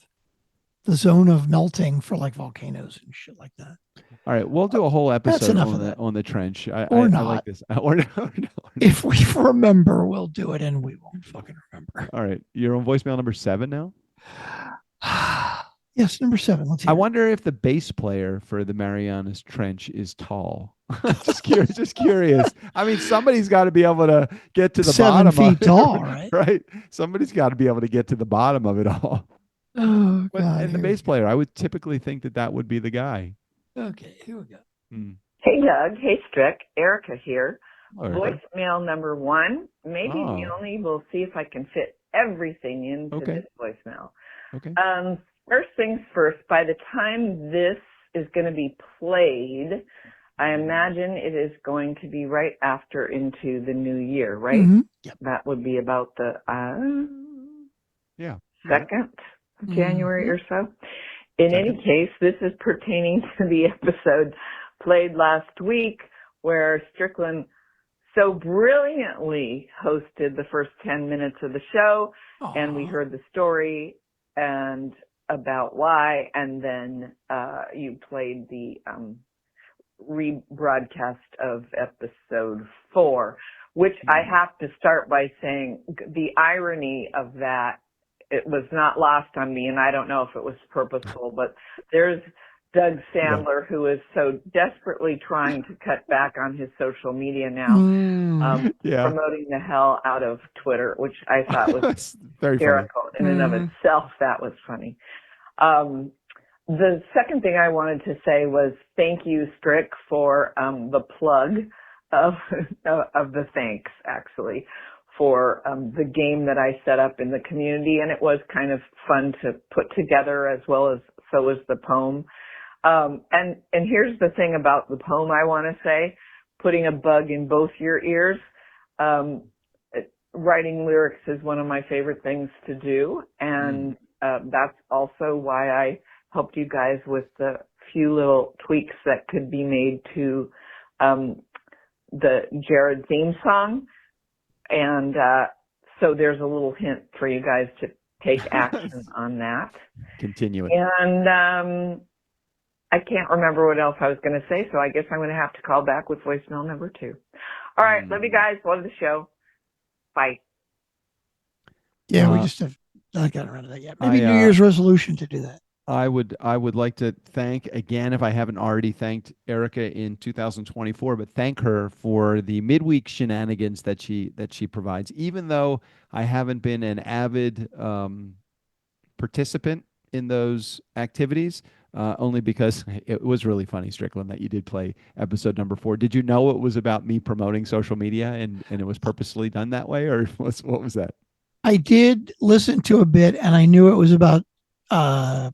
Speaker 3: The zone of melting for like volcanoes and shit like that.
Speaker 2: All right, we'll do a whole
Speaker 3: That's
Speaker 2: episode
Speaker 3: enough
Speaker 2: on
Speaker 3: of
Speaker 2: the
Speaker 3: that.
Speaker 2: on the trench. I
Speaker 3: Or
Speaker 2: I
Speaker 3: not.
Speaker 2: like this. Or no, no.
Speaker 3: If we remember, we'll do it, and we won't fucking remember.
Speaker 2: All right, you're on voicemail number 7 now.
Speaker 3: Yes, number 7. Let's hear
Speaker 2: I
Speaker 3: it.
Speaker 2: wonder if the bass player for the Marianas Trench is tall. Just curious. Just curious. I mean, somebody's got to be able to get to the
Speaker 3: 7
Speaker 2: bottom
Speaker 3: feet
Speaker 2: of it,
Speaker 3: tall, right?
Speaker 2: right? Somebody's got to be able to get to the bottom of it all.
Speaker 3: Oh
Speaker 2: But
Speaker 3: god.
Speaker 2: and the
Speaker 3: here
Speaker 2: bass player, I would typically think that would be the guy.
Speaker 3: Okay, here we go.
Speaker 6: Hey, Doug. Hey, Strick. Erica here.
Speaker 2: All right.
Speaker 6: Voicemail number 1. Maybe
Speaker 2: Oh.
Speaker 6: the only, we'll see if I can fit everything into
Speaker 2: Okay.
Speaker 6: this voicemail.
Speaker 2: Okay.
Speaker 6: First things first, by the time this is going to be played, I imagine it is going to be right after into the new year, right?
Speaker 3: Mhm. Yep.
Speaker 6: That would be about the
Speaker 2: Yeah.
Speaker 6: 2nd of January
Speaker 3: Mhm.
Speaker 6: or so. In any case, this is pertaining to the episode played last week where Strickland so brilliantly hosted the first 10 minutes of the show, and we heard the story and about why, and then you played the rebroadcast of episode 4, which I have to start by saying the irony of that, it was not lost on me, and I don't know if it was purposeful, but there's Doug Sandler, who is so desperately trying to cut back on his social media now,
Speaker 2: Yeah.
Speaker 6: promoting the hell out of Twitter, which I thought was
Speaker 2: That's very funny.
Speaker 6: hysterical in and of itself. That was funny. The second thing I wanted to say was thank you, Strick, for the plug of the thanks, actually, for the game that I set up in the community, and it was kind of fun to put together, as well as so was the poem. And here's the thing about the poem I want to say, putting a bug in both your ears. Writing lyrics is one of my favorite things to do, and that's also why I helped you guys with the few little tweaks that could be made to the Jared theme song. And so there's a little hint for you guys to take action on that.
Speaker 2: Continue it.
Speaker 6: And I can't remember what else I was going to say, so I guess I'm going to have to call back with voicemail number 2. All right, love you guys. Love the show. Bye.
Speaker 3: Yeah, we just have not gotten around to that yet. Maybe New
Speaker 2: I,
Speaker 3: Year's resolution to do that.
Speaker 2: I would like to thank again, if I haven't already thanked Erica in 2024, but thank her for the midweek shenanigans that she provides. Even though I haven't been an avid participant in those activities, only because it was really funny, Strickland, that you did play episode number 4. Did you know it was about me promoting social media and it was purposely done that way, or what was that?
Speaker 3: I did listen to a bit, and I knew it was about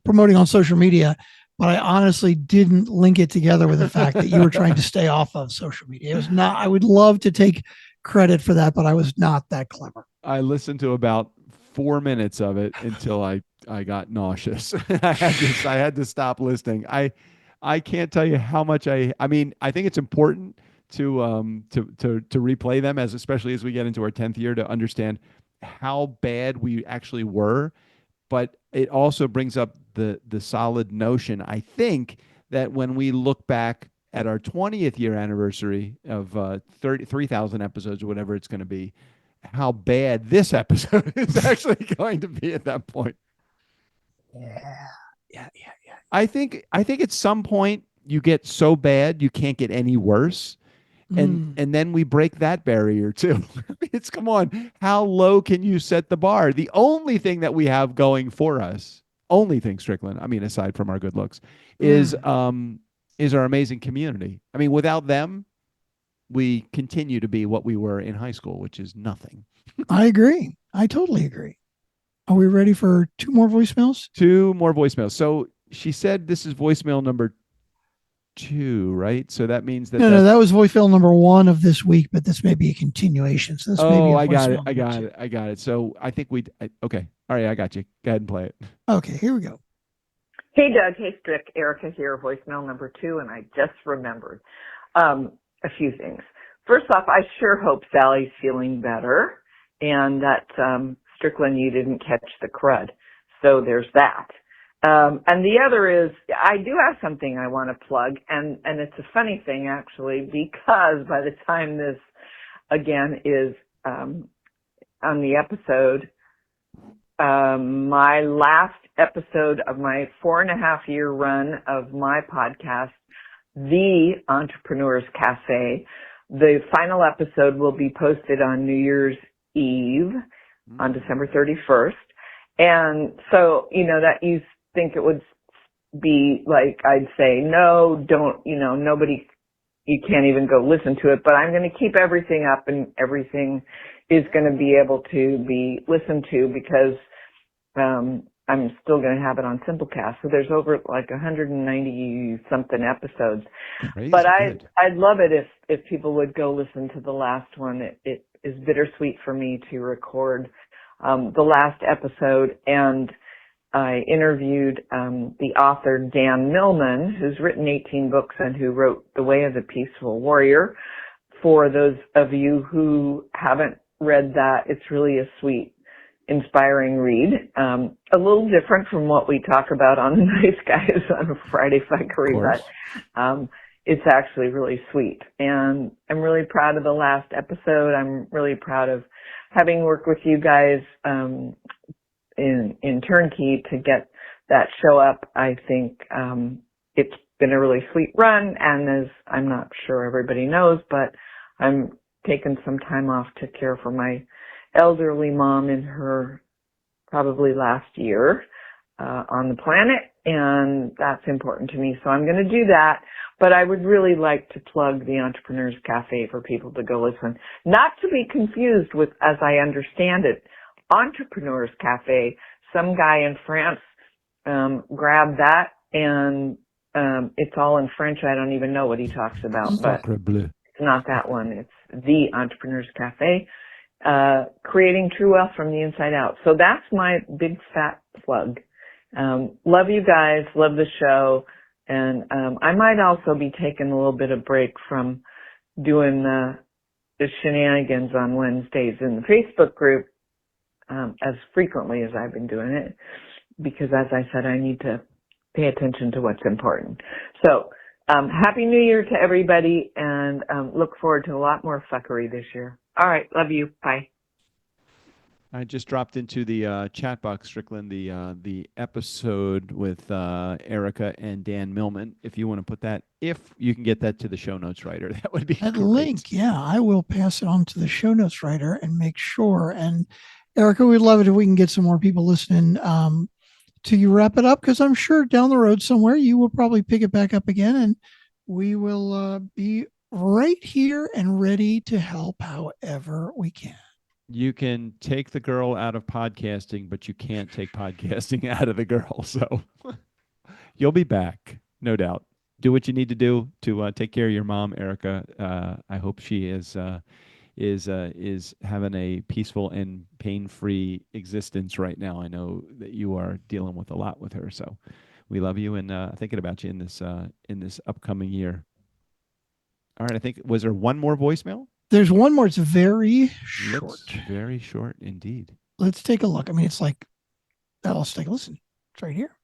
Speaker 3: promoting on social media, but I honestly didn't link it together with the fact that you were trying to stay off of social media. It was not. I would love to take credit for that, but I was not that clever.
Speaker 2: I listened to about 4 minutes of it until I got nauseous. I had to stop listening. I can't tell you how much I mean, I think it's important to replay them, especially as we get into our 10th year, to understand how bad we actually were. But it also brings up the solid notion, I think, that when we look back at our 20th year anniversary of 3,000 episodes or whatever it's going to be, how bad this episode is actually going to be at that point.
Speaker 3: Yeah.
Speaker 2: I think at some point you get so bad you can't get any worse. And then we break that barrier too. It's, come on, how low can you set the bar? The only thing that we have going for us, only thing, Strickland, I mean, aside from our good looks, is our amazing community. I mean, without them, we continue to be what we were in high school, which is nothing.
Speaker 3: I agree. I totally agree. Are we ready for 2 more voicemails?
Speaker 2: 2 more voicemails. So she said this is voicemail number 2, right? So that means that
Speaker 3: No, that was voicemail number 1 of this week, but this may be a continuation. So this may be
Speaker 2: I got it. So I think okay. All right, I got you. Go ahead and play it.
Speaker 3: Okay, here we go.
Speaker 6: Hey, Doug. Hey, Strick. Erica here, voicemail number 2, and I just remembered a few things. First off, I sure hope Sally's feeling better and that, Strickland, you didn't catch the crud. So there's that. And the other is, I do have something I want to plug, and it's a funny thing, actually, because by the time this, again, is on the episode, my last episode of my 4.5-year run of my podcast, The Entrepreneur's Café, the final episode will be posted on New Year's Eve on December 31st. And so, that you think it would be like, I'd say, no, don't, nobody, you can't even go listen to it, but I'm going to keep everything up and everything is going to be able to be listened to because, I'm still going to have it on Simplecast. So there's over like 190 something episodes, but I'd love it if people would go listen to the last one. It is bittersweet for me to record, the last episode, and I interviewed the author Dan Millman, who's written 18 books and who wrote The Way of the Peaceful Warrior. For those of you who haven't read that, it's really a sweet, inspiring read. A little different from what we talk about on the Nice Guys on Friday Fuckery, but it's actually really sweet. And I'm really proud of the last episode. I'm really proud of having worked with you guys in Turnkey to get that show up. I think it's been a really sweet run, and as I'm not sure everybody knows, but I'm taking some time off to care for my elderly mom in her probably last year on the planet, and that's important to me. So I'm going to do that, but I would really like to plug the Entrepreneur's Cafe for people to go listen. Not to be confused with, as I understand it, Entrepreneur's Cafe. Some guy in France grabbed that, and it's all in French. I don't even know what he talks about, but it's not that one. It's the Entrepreneur's Cafe, creating true wealth from the inside out. So that's my big fat plug. Love you guys, love the show, and I might also be taking a little bit of break from doing the shenanigans on Wednesdays in the Facebook group as frequently as I've been doing it, because as I said, I need to pay attention to what's important. So Happy New Year to everybody, and look forward to a lot more fuckery this year. All right, love you. Bye.
Speaker 2: I just dropped into the chat box, Strickland, the episode with Erica and Dan Millman. If you want to put that, if you can get that to the show notes writer, that would be
Speaker 3: that
Speaker 2: great.
Speaker 3: link. Yeah, I will pass it on to the show notes writer and make sure. And Erica, we'd love it if we can get some more people listening till you wrap it up? Because I'm sure down the road somewhere you will probably pick it back up again, and we will be right here and ready to help however we can.
Speaker 2: You can take the girl out of podcasting, but you can't take podcasting out of the girl. So you'll be back, no doubt. Do what you need to do to take care of your mom, Erica. I hope she is having a peaceful and pain-free existence right now. I know that you are dealing with a lot with her, so we love you and thinking about you in this upcoming year. All right, I think, was there one more voicemail?
Speaker 3: There's one more. It's very short.
Speaker 2: Looks very short indeed.
Speaker 3: Let's take a look. I mean, it's like, let's take a listen. It's right here.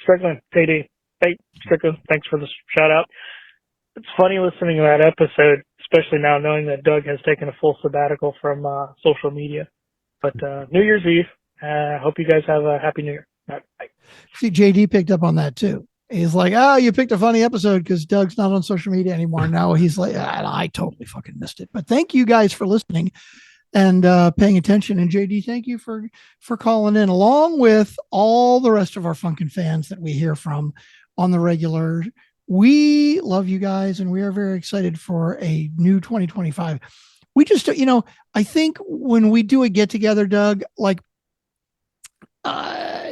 Speaker 9: Strickland, JD. Hey, Strickland, thanks for the shout out. It's funny listening to that episode, especially now knowing that Doug has taken a full sabbatical from social media. But New Year's Eve, hope you guys have a happy New Year. Bye.
Speaker 3: See, JD picked up on that too. He's like, you picked a funny episode because Doug's not on social media anymore. Now he's like, I totally fucking missed it. But thank you guys for listening and paying attention. And JD, thank you for calling in, along with all the rest of our Funkin fans that we hear from on the regular. We love you guys, and we are very excited for a new 2025. We just, I think when we do a get together, Doug, like, our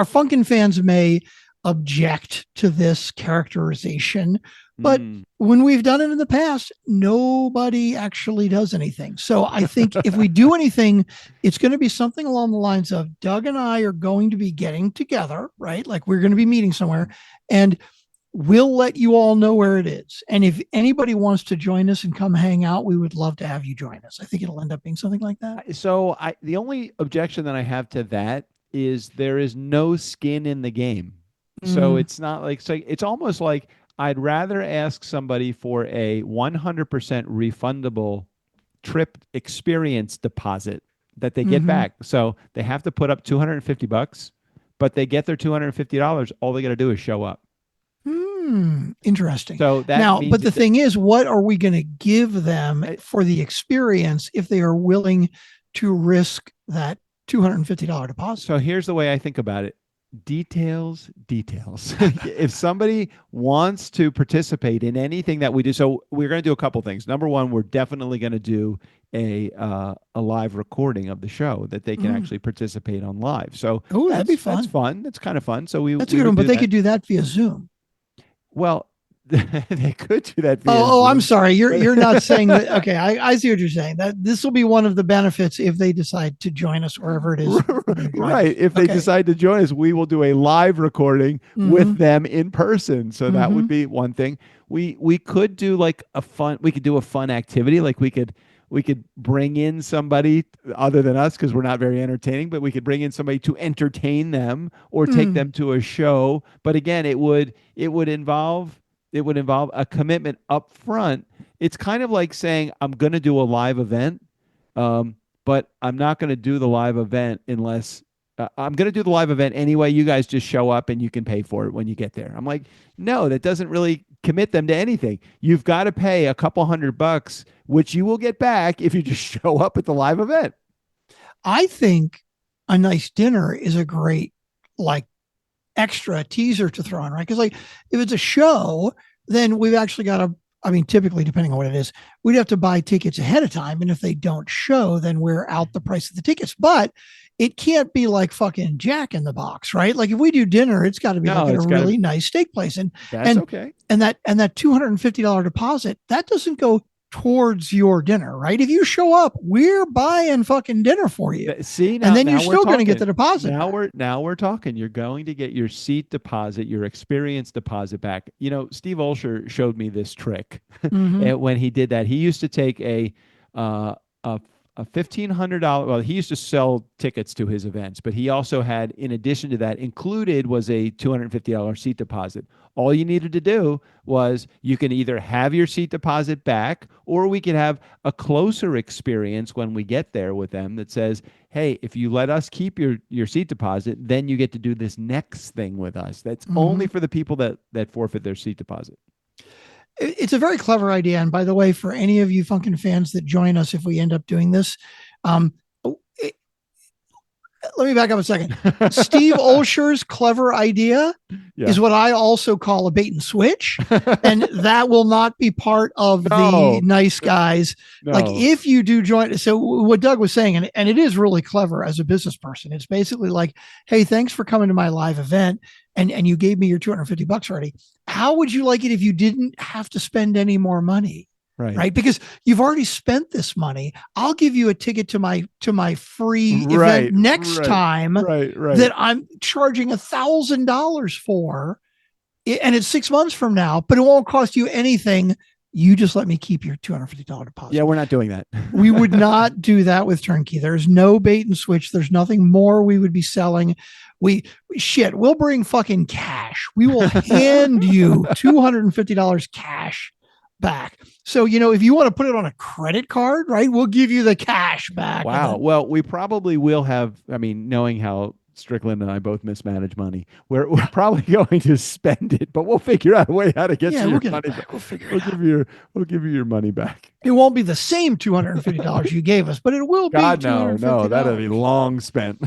Speaker 3: Funkin fans may object to this characterization, but when we've done it in the past, nobody actually does anything. So I think if we do anything, it's going to be something along the lines of Doug and I are going to be getting together, right? Like we're going to be meeting somewhere, and we'll let you all know where it is. And if anybody wants to join us and come hang out, we would love to have you join us. I think it'll end up being something like that.
Speaker 2: So the only objection that I have to that is there is no skin in the game. So it's not like, so it's almost like I'd rather ask somebody for a 100% refundable trip experience deposit that they get back. So they have to put up $250, but they get their $250. All they got to do is show up.
Speaker 3: Interesting.
Speaker 2: So that
Speaker 3: now,
Speaker 2: means
Speaker 3: but the thing is, what are we going to give them for the experience if they are willing to risk that $250 deposit?
Speaker 2: So here's the way I think about it. Details. If somebody wants to participate in anything that we do, so we're going to do a couple things. Number one, we're definitely going to do a live recording of the show that they can actually participate on live. So
Speaker 3: that'd be fun.
Speaker 2: That's fun. That's kind of fun. So
Speaker 3: that's a good one, but they could do that via Zoom.
Speaker 2: Well, they could do that.
Speaker 3: I'm sorry. You're not saying that. Okay. I see what you're saying. That this will be one of the benefits if they decide to join us wherever it is.
Speaker 2: Right. If they decide to join us, we will do a live recording with them in person. So that would be one thing. We could do like a fun activity. Like we could bring in somebody other than us because we're not very entertaining, but we could bring in somebody to entertain them or take them to a show. But again, it would involve a commitment up front. It's kind of like saying, I'm going to do a live event, but I'm not going to do the live event unless I'm going to do the live event anyway. You guys just show up and you can pay for it when you get there. I'm like, no, that doesn't really commit them to anything. You've got to pay a couple $100, which you will get back if you just show up at the live event.
Speaker 3: I think a nice dinner is a great, like, extra teaser to throw on, right? Because like if it's a show, then we've actually got to, I mean, typically depending on what it is, we'd have to buy tickets ahead of time. And if they don't show, then we're out the price of the tickets. But it can't be like fucking Jack in the Box, right? Like if we do dinner, it's got to be like at a really nice steak place. And
Speaker 2: that's okay.
Speaker 3: And that $250 deposit, that doesn't go towards your dinner, right? If you show up, we're buying fucking dinner for you.
Speaker 2: See,
Speaker 3: and then you're still going to get the deposit.
Speaker 2: Now we're talking. You're going to get your seat deposit, your experience deposit back. Steve Olsher showed me this trick when he did that. He used to take a $1,500. Well, he used to sell tickets to his events, but he also had, in addition to that, included was a $250 seat deposit. All you needed to do was you can either have your seat deposit back, or we could have a closer experience when we get there with them that says, hey, if you let us keep your seat deposit, then you get to do this next thing with us. That's only for the people that forfeit their seat deposit.
Speaker 3: It's a very clever idea. And by the way, for any of you Funkin fans that join us, if we end up doing this, let me back up a second. Steve Olsher's clever idea is what I also call a bait and switch. And that will not be part of the nice guys.
Speaker 2: No.
Speaker 3: Like if you do join. So what Doug was saying, and it is really clever as a business person. It's basically like, hey, thanks for coming to my live event. And you gave me your $250 already. How would you like it if you didn't have to spend any more money? Right. Because you've already spent this money. I'll give you a ticket to my free event next time that I'm charging $1,000 for. And it's 6 months from now, but it won't cost you anything. You just let me keep your $250 deposit.
Speaker 2: Yeah, we're not doing that.
Speaker 3: We would not do that with Turnkey. There's no bait and switch. There's nothing more we would be selling. We'll bring fucking cash. We will hand you $250 cash back. So, if you want to put it on a credit card, right, we'll give you the cash back.
Speaker 2: Wow. Well, we probably will have, knowing how Strickland and I both mismanage money, we're probably going to spend it, but we'll figure out a way how to get your money back. We'll give you your money back.
Speaker 3: It won't be the same $250 you gave us, but it will be.
Speaker 2: God, no, that'll be long spent.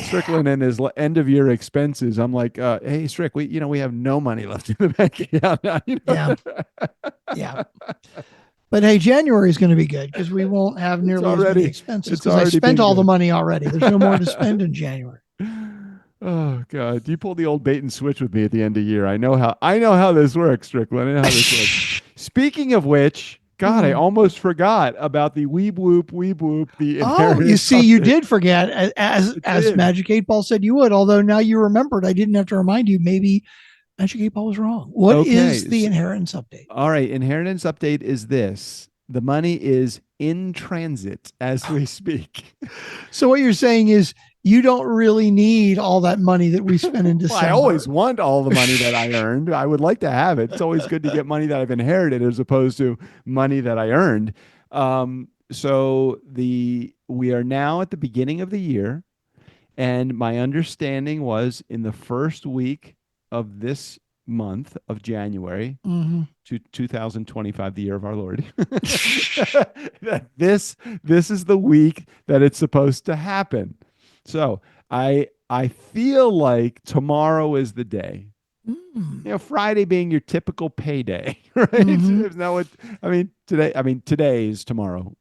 Speaker 2: Strickland and his end of year expenses. I'm like, hey, Strick, we have no money left in the bank account.
Speaker 3: Yeah. But hey, January is going to be good because we won't have nearly as many expenses because I spent all the money already. There's no more to spend in January.
Speaker 2: Oh God, you pulled the old bait and switch with me at the end of the year. I know how this works, Strickland. I know how this works. Speaking of which, God, I almost forgot about the weeb whoop. The
Speaker 3: you see, you did forget, as Magic 8 Ball said you would. Although now you remembered, I didn't have to remind you. Maybe Magic 8 Ball was wrong. What is the inheritance update?
Speaker 2: All right, inheritance update is this: the money is in transit as we speak.
Speaker 3: So what you're saying is you don't really need all that money that we spent in December.
Speaker 2: Well, I always want all the money that I earned. I would like to have it. It's always good to get money that I've inherited as opposed to money that I earned. So we are now at the beginning of the year, and my understanding was in the first week of this month of January to 2025, the year of our Lord, that this is the week that it's supposed to happen. So I feel like tomorrow is the day. Friday being your typical payday, right? Isn't that what today is tomorrow,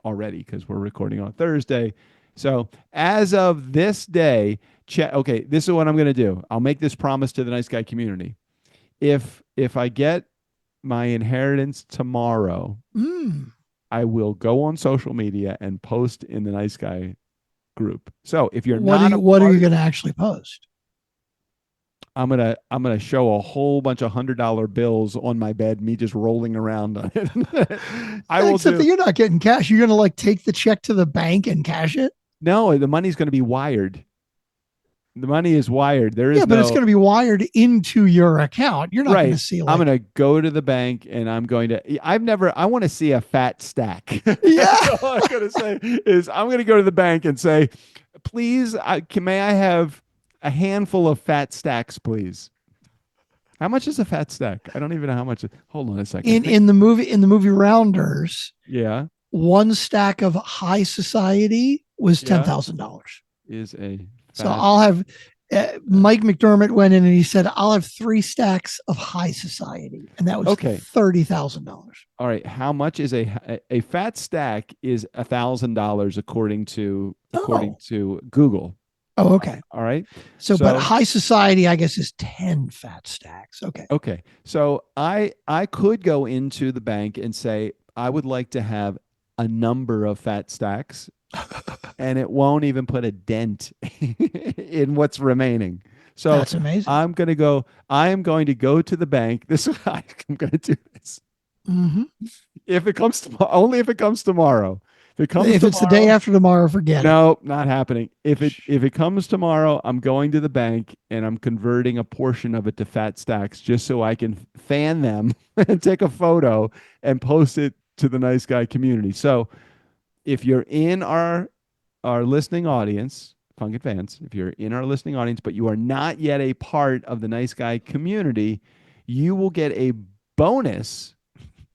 Speaker 2: already because we're recording on Thursday. So as of this day, okay, this is what I'm going to do. I'll make this promise to the Nice Guy community. If I get my inheritance tomorrow, I will go on social media and post in the Nice Guy group. So if you're
Speaker 3: what are you going to actually post?
Speaker 2: I'm gonna show a whole bunch of $100 bills on my bed, me just rolling around on it.
Speaker 3: Except that you're not getting cash. You're gonna take the check to the bank and cash it.
Speaker 2: No, the money's going to be wired. The money is wired. There is
Speaker 3: but it's going to be wired into your account. You're not going to see.
Speaker 2: I'm going to go to the bank and I'm going to. I want to see a fat stack.
Speaker 3: Yeah.
Speaker 2: All I'm going to say is I'm going to go to the bank and say, please, may I have a handful of fat stacks, please? How much is a fat stack? I don't even know how much. Hold on a second.
Speaker 3: In the movie Rounders,
Speaker 2: yeah,
Speaker 3: one stack of high society was $10,000.
Speaker 2: Is a
Speaker 3: so I'll have Mike McDermott went in and he said I'll have 3 stacks of high society, and that was $30,000.
Speaker 2: All right, how much is a fat stack? Is $1,000 according to Google.
Speaker 3: Oh, okay.
Speaker 2: All right.
Speaker 3: So, but high society, I guess, is 10 fat stacks. Okay.
Speaker 2: Okay. So I could go into the bank and say, I would like to have a number of fat stacks, and it won't even put a dent in what's remaining. So
Speaker 3: that's amazing.
Speaker 2: I am going to go to the bank. This is how I'm going to do this.
Speaker 3: Mm-hmm.
Speaker 2: If it comes only if it comes tomorrow.
Speaker 3: If it's the day after tomorrow, forget it.
Speaker 2: No, not happening. If it comes tomorrow, I'm going to the bank and I'm converting a portion of it to fat stacks just so I can fan them and take a photo and post it to the Nice Guy community. So if you're in our listening audience, Funkin Fans, if you're in our listening audience, but you are not yet a part of the Nice Guy community, you will get a bonus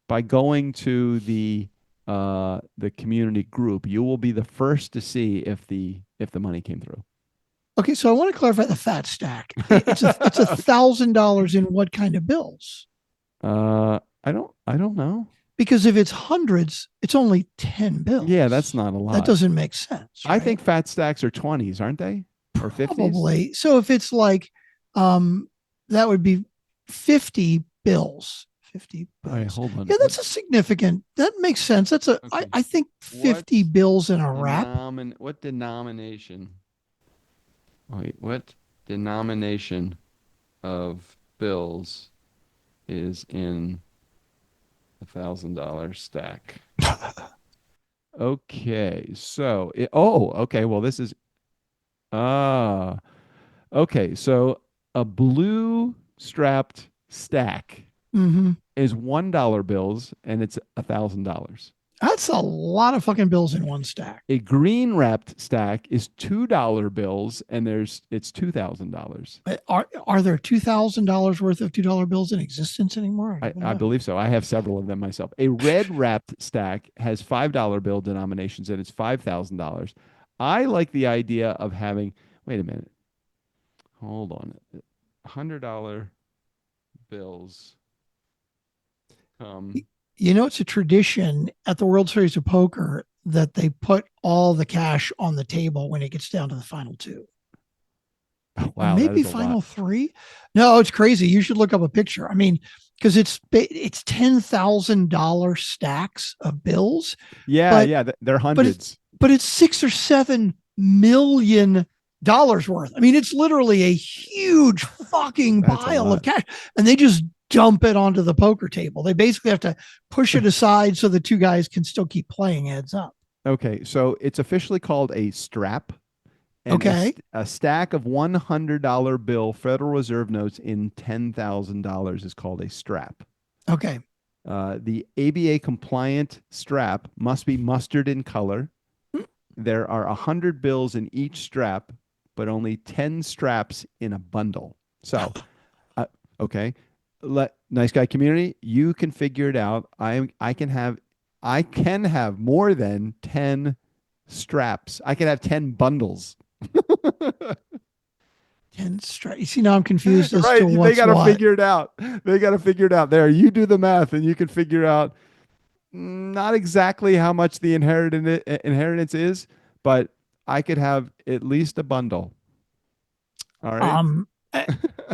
Speaker 2: by going to the the community group, you will be the first to see if the money came through.
Speaker 3: Okay, so I want to clarify the fat stack. It's $1,000 in what kind of bills?
Speaker 2: I don't know.
Speaker 3: Because if it's hundreds, it's only 10 bills.
Speaker 2: Yeah, that's not a lot.
Speaker 3: That doesn't make sense.
Speaker 2: I
Speaker 3: right?
Speaker 2: think fat stacks are 20s, aren't they? Or 50s?
Speaker 3: Probably. So if it's like, that would be 50 bills. 50 bills.
Speaker 2: All right, hold on.
Speaker 3: Yeah, that's a significant. That makes sense. That's a.
Speaker 2: Okay.
Speaker 3: I think 50 bills in a wrap.
Speaker 2: What denomination? Wait, what denomination of bills is in $1,000 stack? Okay, so okay. Well, this is okay. So a blue strapped stack
Speaker 3: Mm-hmm.
Speaker 2: is $1 bills, and it's $1,000.
Speaker 3: That's a lot of fucking bills in one stack.
Speaker 2: A green wrapped stack is $2 bills, and it's $2,000.
Speaker 3: Are there $2,000 worth of $2 bills in existence anymore?
Speaker 2: I believe so. I have several of them myself. A red wrapped stack has $5 bill denominations, and it's $5,000. I like the idea of having. Wait a minute. Hold on. $100 bills.
Speaker 3: It's a tradition at the World Series of Poker that they put all the cash on the table when it gets down to the final two.
Speaker 2: Wow,
Speaker 3: maybe final three. No, it's crazy. You should look up a picture. I mean, because it's $10,000 stacks of bills.
Speaker 2: Yeah, they're hundreds.
Speaker 3: But it's $6 or $7 million worth. I mean, it's literally a huge fucking pile of cash, and they just dump it onto the poker table. They basically have to push it aside so the two guys can still keep playing heads up.
Speaker 2: Okay, so it's officially called a strap. And
Speaker 3: okay.
Speaker 2: A stack of $100 bill Federal Reserve notes in $10,000 is called a strap.
Speaker 3: Okay.
Speaker 2: The ABA compliant strap must be mustard in color. There are 100 bills in each strap, but only 10 straps in a bundle. So, okay. Nice guy community, you can figure it out. I can have more than 10 straps. I can have 10 bundles.
Speaker 3: 10 straps. You see, now I'm confused as
Speaker 2: right,
Speaker 3: to what's
Speaker 2: they got to
Speaker 3: what.
Speaker 2: figure it out. They got to figure it out. There, you do the math, and you can figure out not exactly how much the inheritance is, but I could have at least a bundle. All right.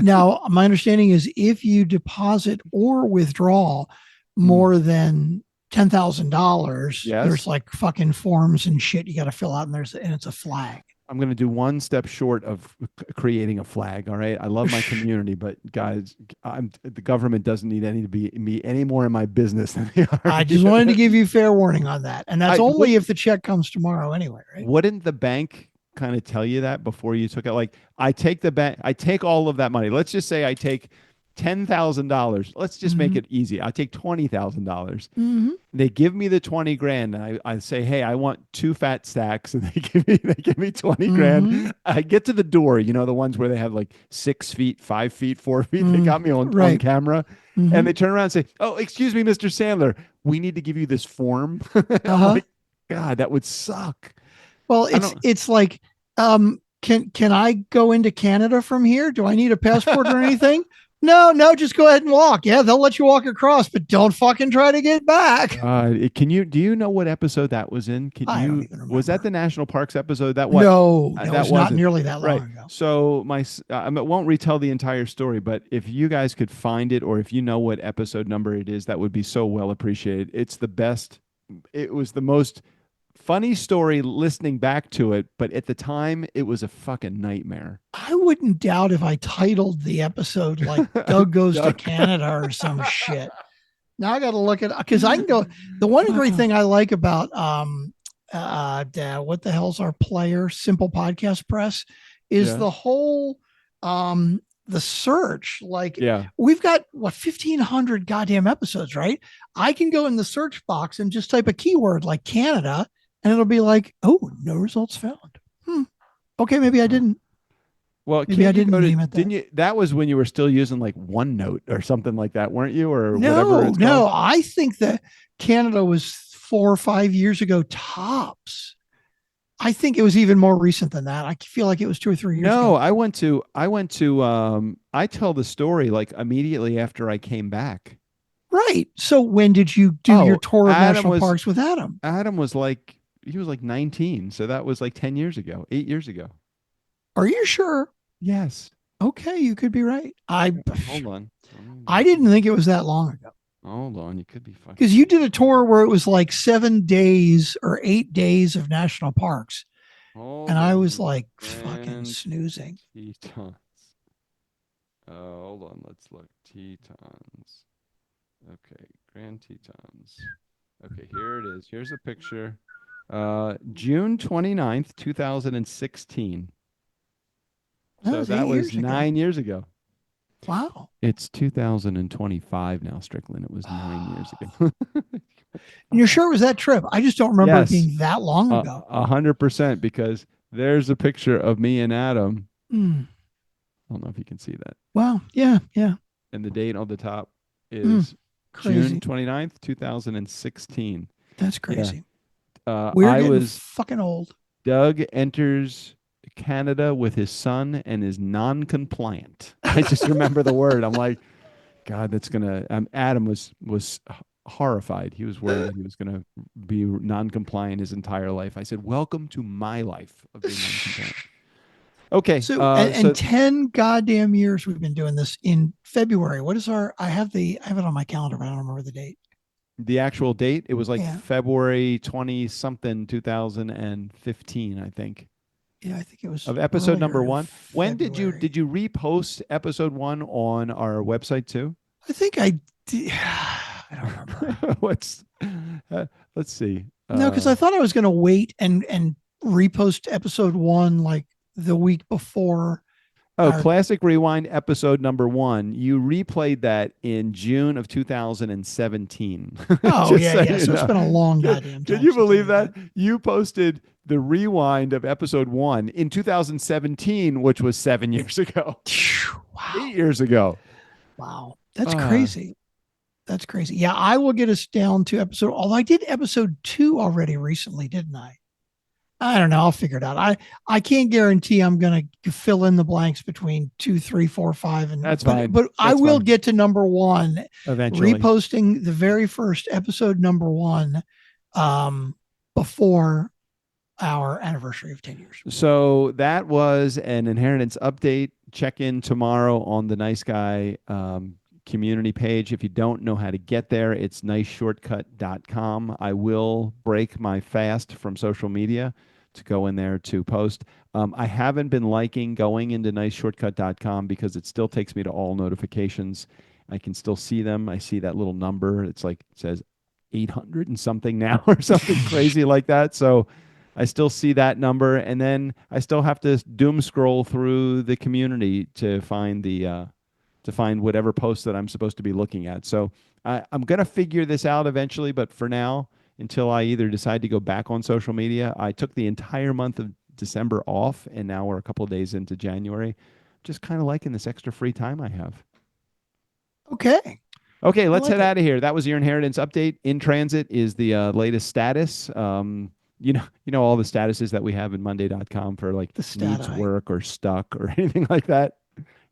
Speaker 3: Now, my understanding is if you deposit or withdraw more than $10,000, there's like fucking forms and shit you got to fill out, and it's a flag.
Speaker 2: I'm going to do one step short of creating a flag. All right. I love my community, but guys, the government doesn't need any more in my business than they are.
Speaker 3: I just wanted to give you fair warning on that. And that's only if the check comes tomorrow anyway, right?
Speaker 2: Wouldn't the bank kind of tell you that before you took it? Like, I take all of that money. Let's just say I take $10,000. Let's just make it easy. I take $20,000. They give me the 20 grand, and I say, hey, I want 2 fat stacks, and they give me 20 grand. I get to the door, the ones where they have like 6 feet, 5 feet, 4 feet. They got me on camera, and they turn around and say, oh, excuse me, Mr. Sandler, we need to give you this form. I'm like, God, that would suck.
Speaker 3: Well, it's like, can I go into Canada from here? Do I need a passport or anything? No, just go ahead and walk. Yeah, they'll let you walk across, but don't fucking try to get back.
Speaker 2: Do you know what episode that was in?
Speaker 3: I don't even remember.
Speaker 2: Was that the National Parks episode? That
Speaker 3: No, it's not nearly that long ago.
Speaker 2: So I won't retell the entire story, but if you guys could find it, or if you know what episode number it is, that would be so well appreciated. It's the best. It was the most funny story listening back to it, but at the time it was a fucking nightmare.
Speaker 3: I wouldn't doubt if I titled the episode like Doug Goes to Canada or some shit. Now I got to look at, because I can go. The one great thing I like about what the hell's our player, Simple Podcast Press, is the whole the search. Like, we've got 1,500 goddamn episodes, right? I can go in the search box and just type a keyword like Canada, and it'll be like, oh, no results found. Okay, maybe I didn't.
Speaker 2: Well,
Speaker 3: maybe I didn't name it that.
Speaker 2: Didn't you? That was when you were still using like OneNote or something like that, weren't you? Or
Speaker 3: no,
Speaker 2: whatever.
Speaker 3: No, I think that Canada was 4 or 5 years ago, tops. I think it was even more recent than that. I feel like it was 2 or 3 years ago.
Speaker 2: No, I went to I tell the story like immediately after I came back.
Speaker 3: Right. So when did you do your tour of
Speaker 2: Adam
Speaker 3: national
Speaker 2: was-
Speaker 3: parks with Adam?
Speaker 2: Adam was like, he was like 19. So that was like 10 years ago, 8 years ago.
Speaker 3: Are you sure?
Speaker 2: Yes.
Speaker 3: Okay, you could be right.
Speaker 2: Hold on.
Speaker 3: I didn't think it was that long ago.
Speaker 2: Hold on. You could be fucking.
Speaker 3: Because you did a tour where it was like 7 days or 8 days of national parks. And I was like fucking snoozing.
Speaker 2: Tetons. Hold on. Let's look. Tetons. Okay. Grand Tetons. Okay. Here it is. Here's a picture. June 29th, 2016. So that was 9 years ago.
Speaker 3: Wow.
Speaker 2: It's 2025 now, Strickland. It was 9 years ago.
Speaker 3: And you're sure it was that trip? I just don't remember
Speaker 2: Yes.
Speaker 3: it being that long ago.
Speaker 2: 100%, because there's a picture of me and Adam.
Speaker 3: Mm.
Speaker 2: I don't know if you can see that.
Speaker 3: Wow. Yeah. Yeah.
Speaker 2: And the date on the top is
Speaker 3: Crazy.
Speaker 2: June 29th, 2016.
Speaker 3: That's crazy.
Speaker 2: Yeah.
Speaker 3: We're
Speaker 2: I
Speaker 3: getting
Speaker 2: was
Speaker 3: fucking old.
Speaker 2: Doug enters Canada with his son and is non-compliant. I just remember the word. I'm like, God, that's gonna. Adam was horrified. He was worried he was gonna be non-compliant his entire life. I said, "Welcome to my life of being non-compliant." Okay,
Speaker 3: So, and 10 goddamn years we've been doing this. In February, what is our? I have it on my calendar, but I don't remember the date.
Speaker 2: the actual date, it was like
Speaker 3: Yeah.
Speaker 2: February 20 something, 2015, I think.
Speaker 3: Yeah, I think it was
Speaker 2: Of episode number
Speaker 3: earlier in
Speaker 2: 1. When
Speaker 3: February.
Speaker 2: did you repost episode 1 on our website too?
Speaker 3: I think I did. I don't remember.
Speaker 2: Let's see.
Speaker 3: No, because I thought I was going to wait and repost episode 1 like the week before.
Speaker 2: Classic Rewind episode number 1. You replayed that in June of 2017.
Speaker 3: Oh,
Speaker 2: Just
Speaker 3: yeah,
Speaker 2: so
Speaker 3: yeah.
Speaker 2: you
Speaker 3: So it's
Speaker 2: know.
Speaker 3: been a long goddamn time.
Speaker 2: Can you
Speaker 3: since I
Speaker 2: believe
Speaker 3: did
Speaker 2: that? You posted the rewind of episode 1 in 2017, which was 7 years ago.
Speaker 3: Wow.
Speaker 2: 8 years ago.
Speaker 3: Wow. That's crazy. That's crazy. Yeah, I will get us down to episode, although I did episode 2 already recently, didn't I? I don't know. I'll figure it out. I can't guarantee I'm going to fill in the blanks between 2, 3, 4, 5. And
Speaker 2: That's
Speaker 3: but,
Speaker 2: fine.
Speaker 3: But I
Speaker 2: That's
Speaker 3: will
Speaker 2: fine.
Speaker 3: get to number 1,
Speaker 2: Eventually.
Speaker 3: reposting the very first episode number 1 before our anniversary of 10 years.
Speaker 2: So that was an inheritance update. Check in tomorrow on the Nice Guy community page. If you don't know how to get there, it's niceshortcut.com. I will break my fast from social media to go in there to post. I haven't been liking going into niceshortcut.com because it still takes me to all notifications. I can still see them. I see that little number. It's like, it says 800 and something now or something crazy like that. So I still see that number, and then I still have to doom scroll through the community to find whatever post that I'm supposed to be looking at. So I'm going to figure this out eventually, but for now, until I either decide to go back on social media, I took the entire month of December off, and now we're a couple of days into January. Just kind of liking this extra free time I have.
Speaker 3: Okay.
Speaker 2: Okay, let's
Speaker 3: like
Speaker 2: head
Speaker 3: it.
Speaker 2: out of here. That was your inheritance update. In transit is the latest status. You know all the statuses that we have in Monday.com for like
Speaker 3: The
Speaker 2: needs
Speaker 3: stati.
Speaker 2: work or stuck or anything like that.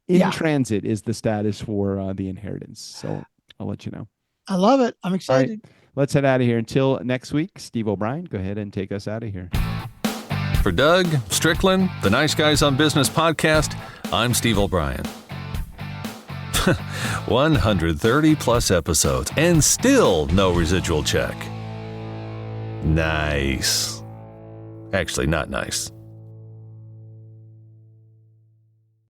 Speaker 2: In
Speaker 3: Yeah.
Speaker 2: transit is the status for the inheritance. So I'll let you know.
Speaker 3: I love it. I'm
Speaker 2: All right,
Speaker 3: excited.
Speaker 2: let's head out of here. Until next week, Steve O'Brien, go ahead and take us out of here.
Speaker 1: For Doug, Strickland, the Nice Guys on Business podcast, I'm Steve O'Brien. 130 plus episodes and still no residual check. Nice. Actually, not nice.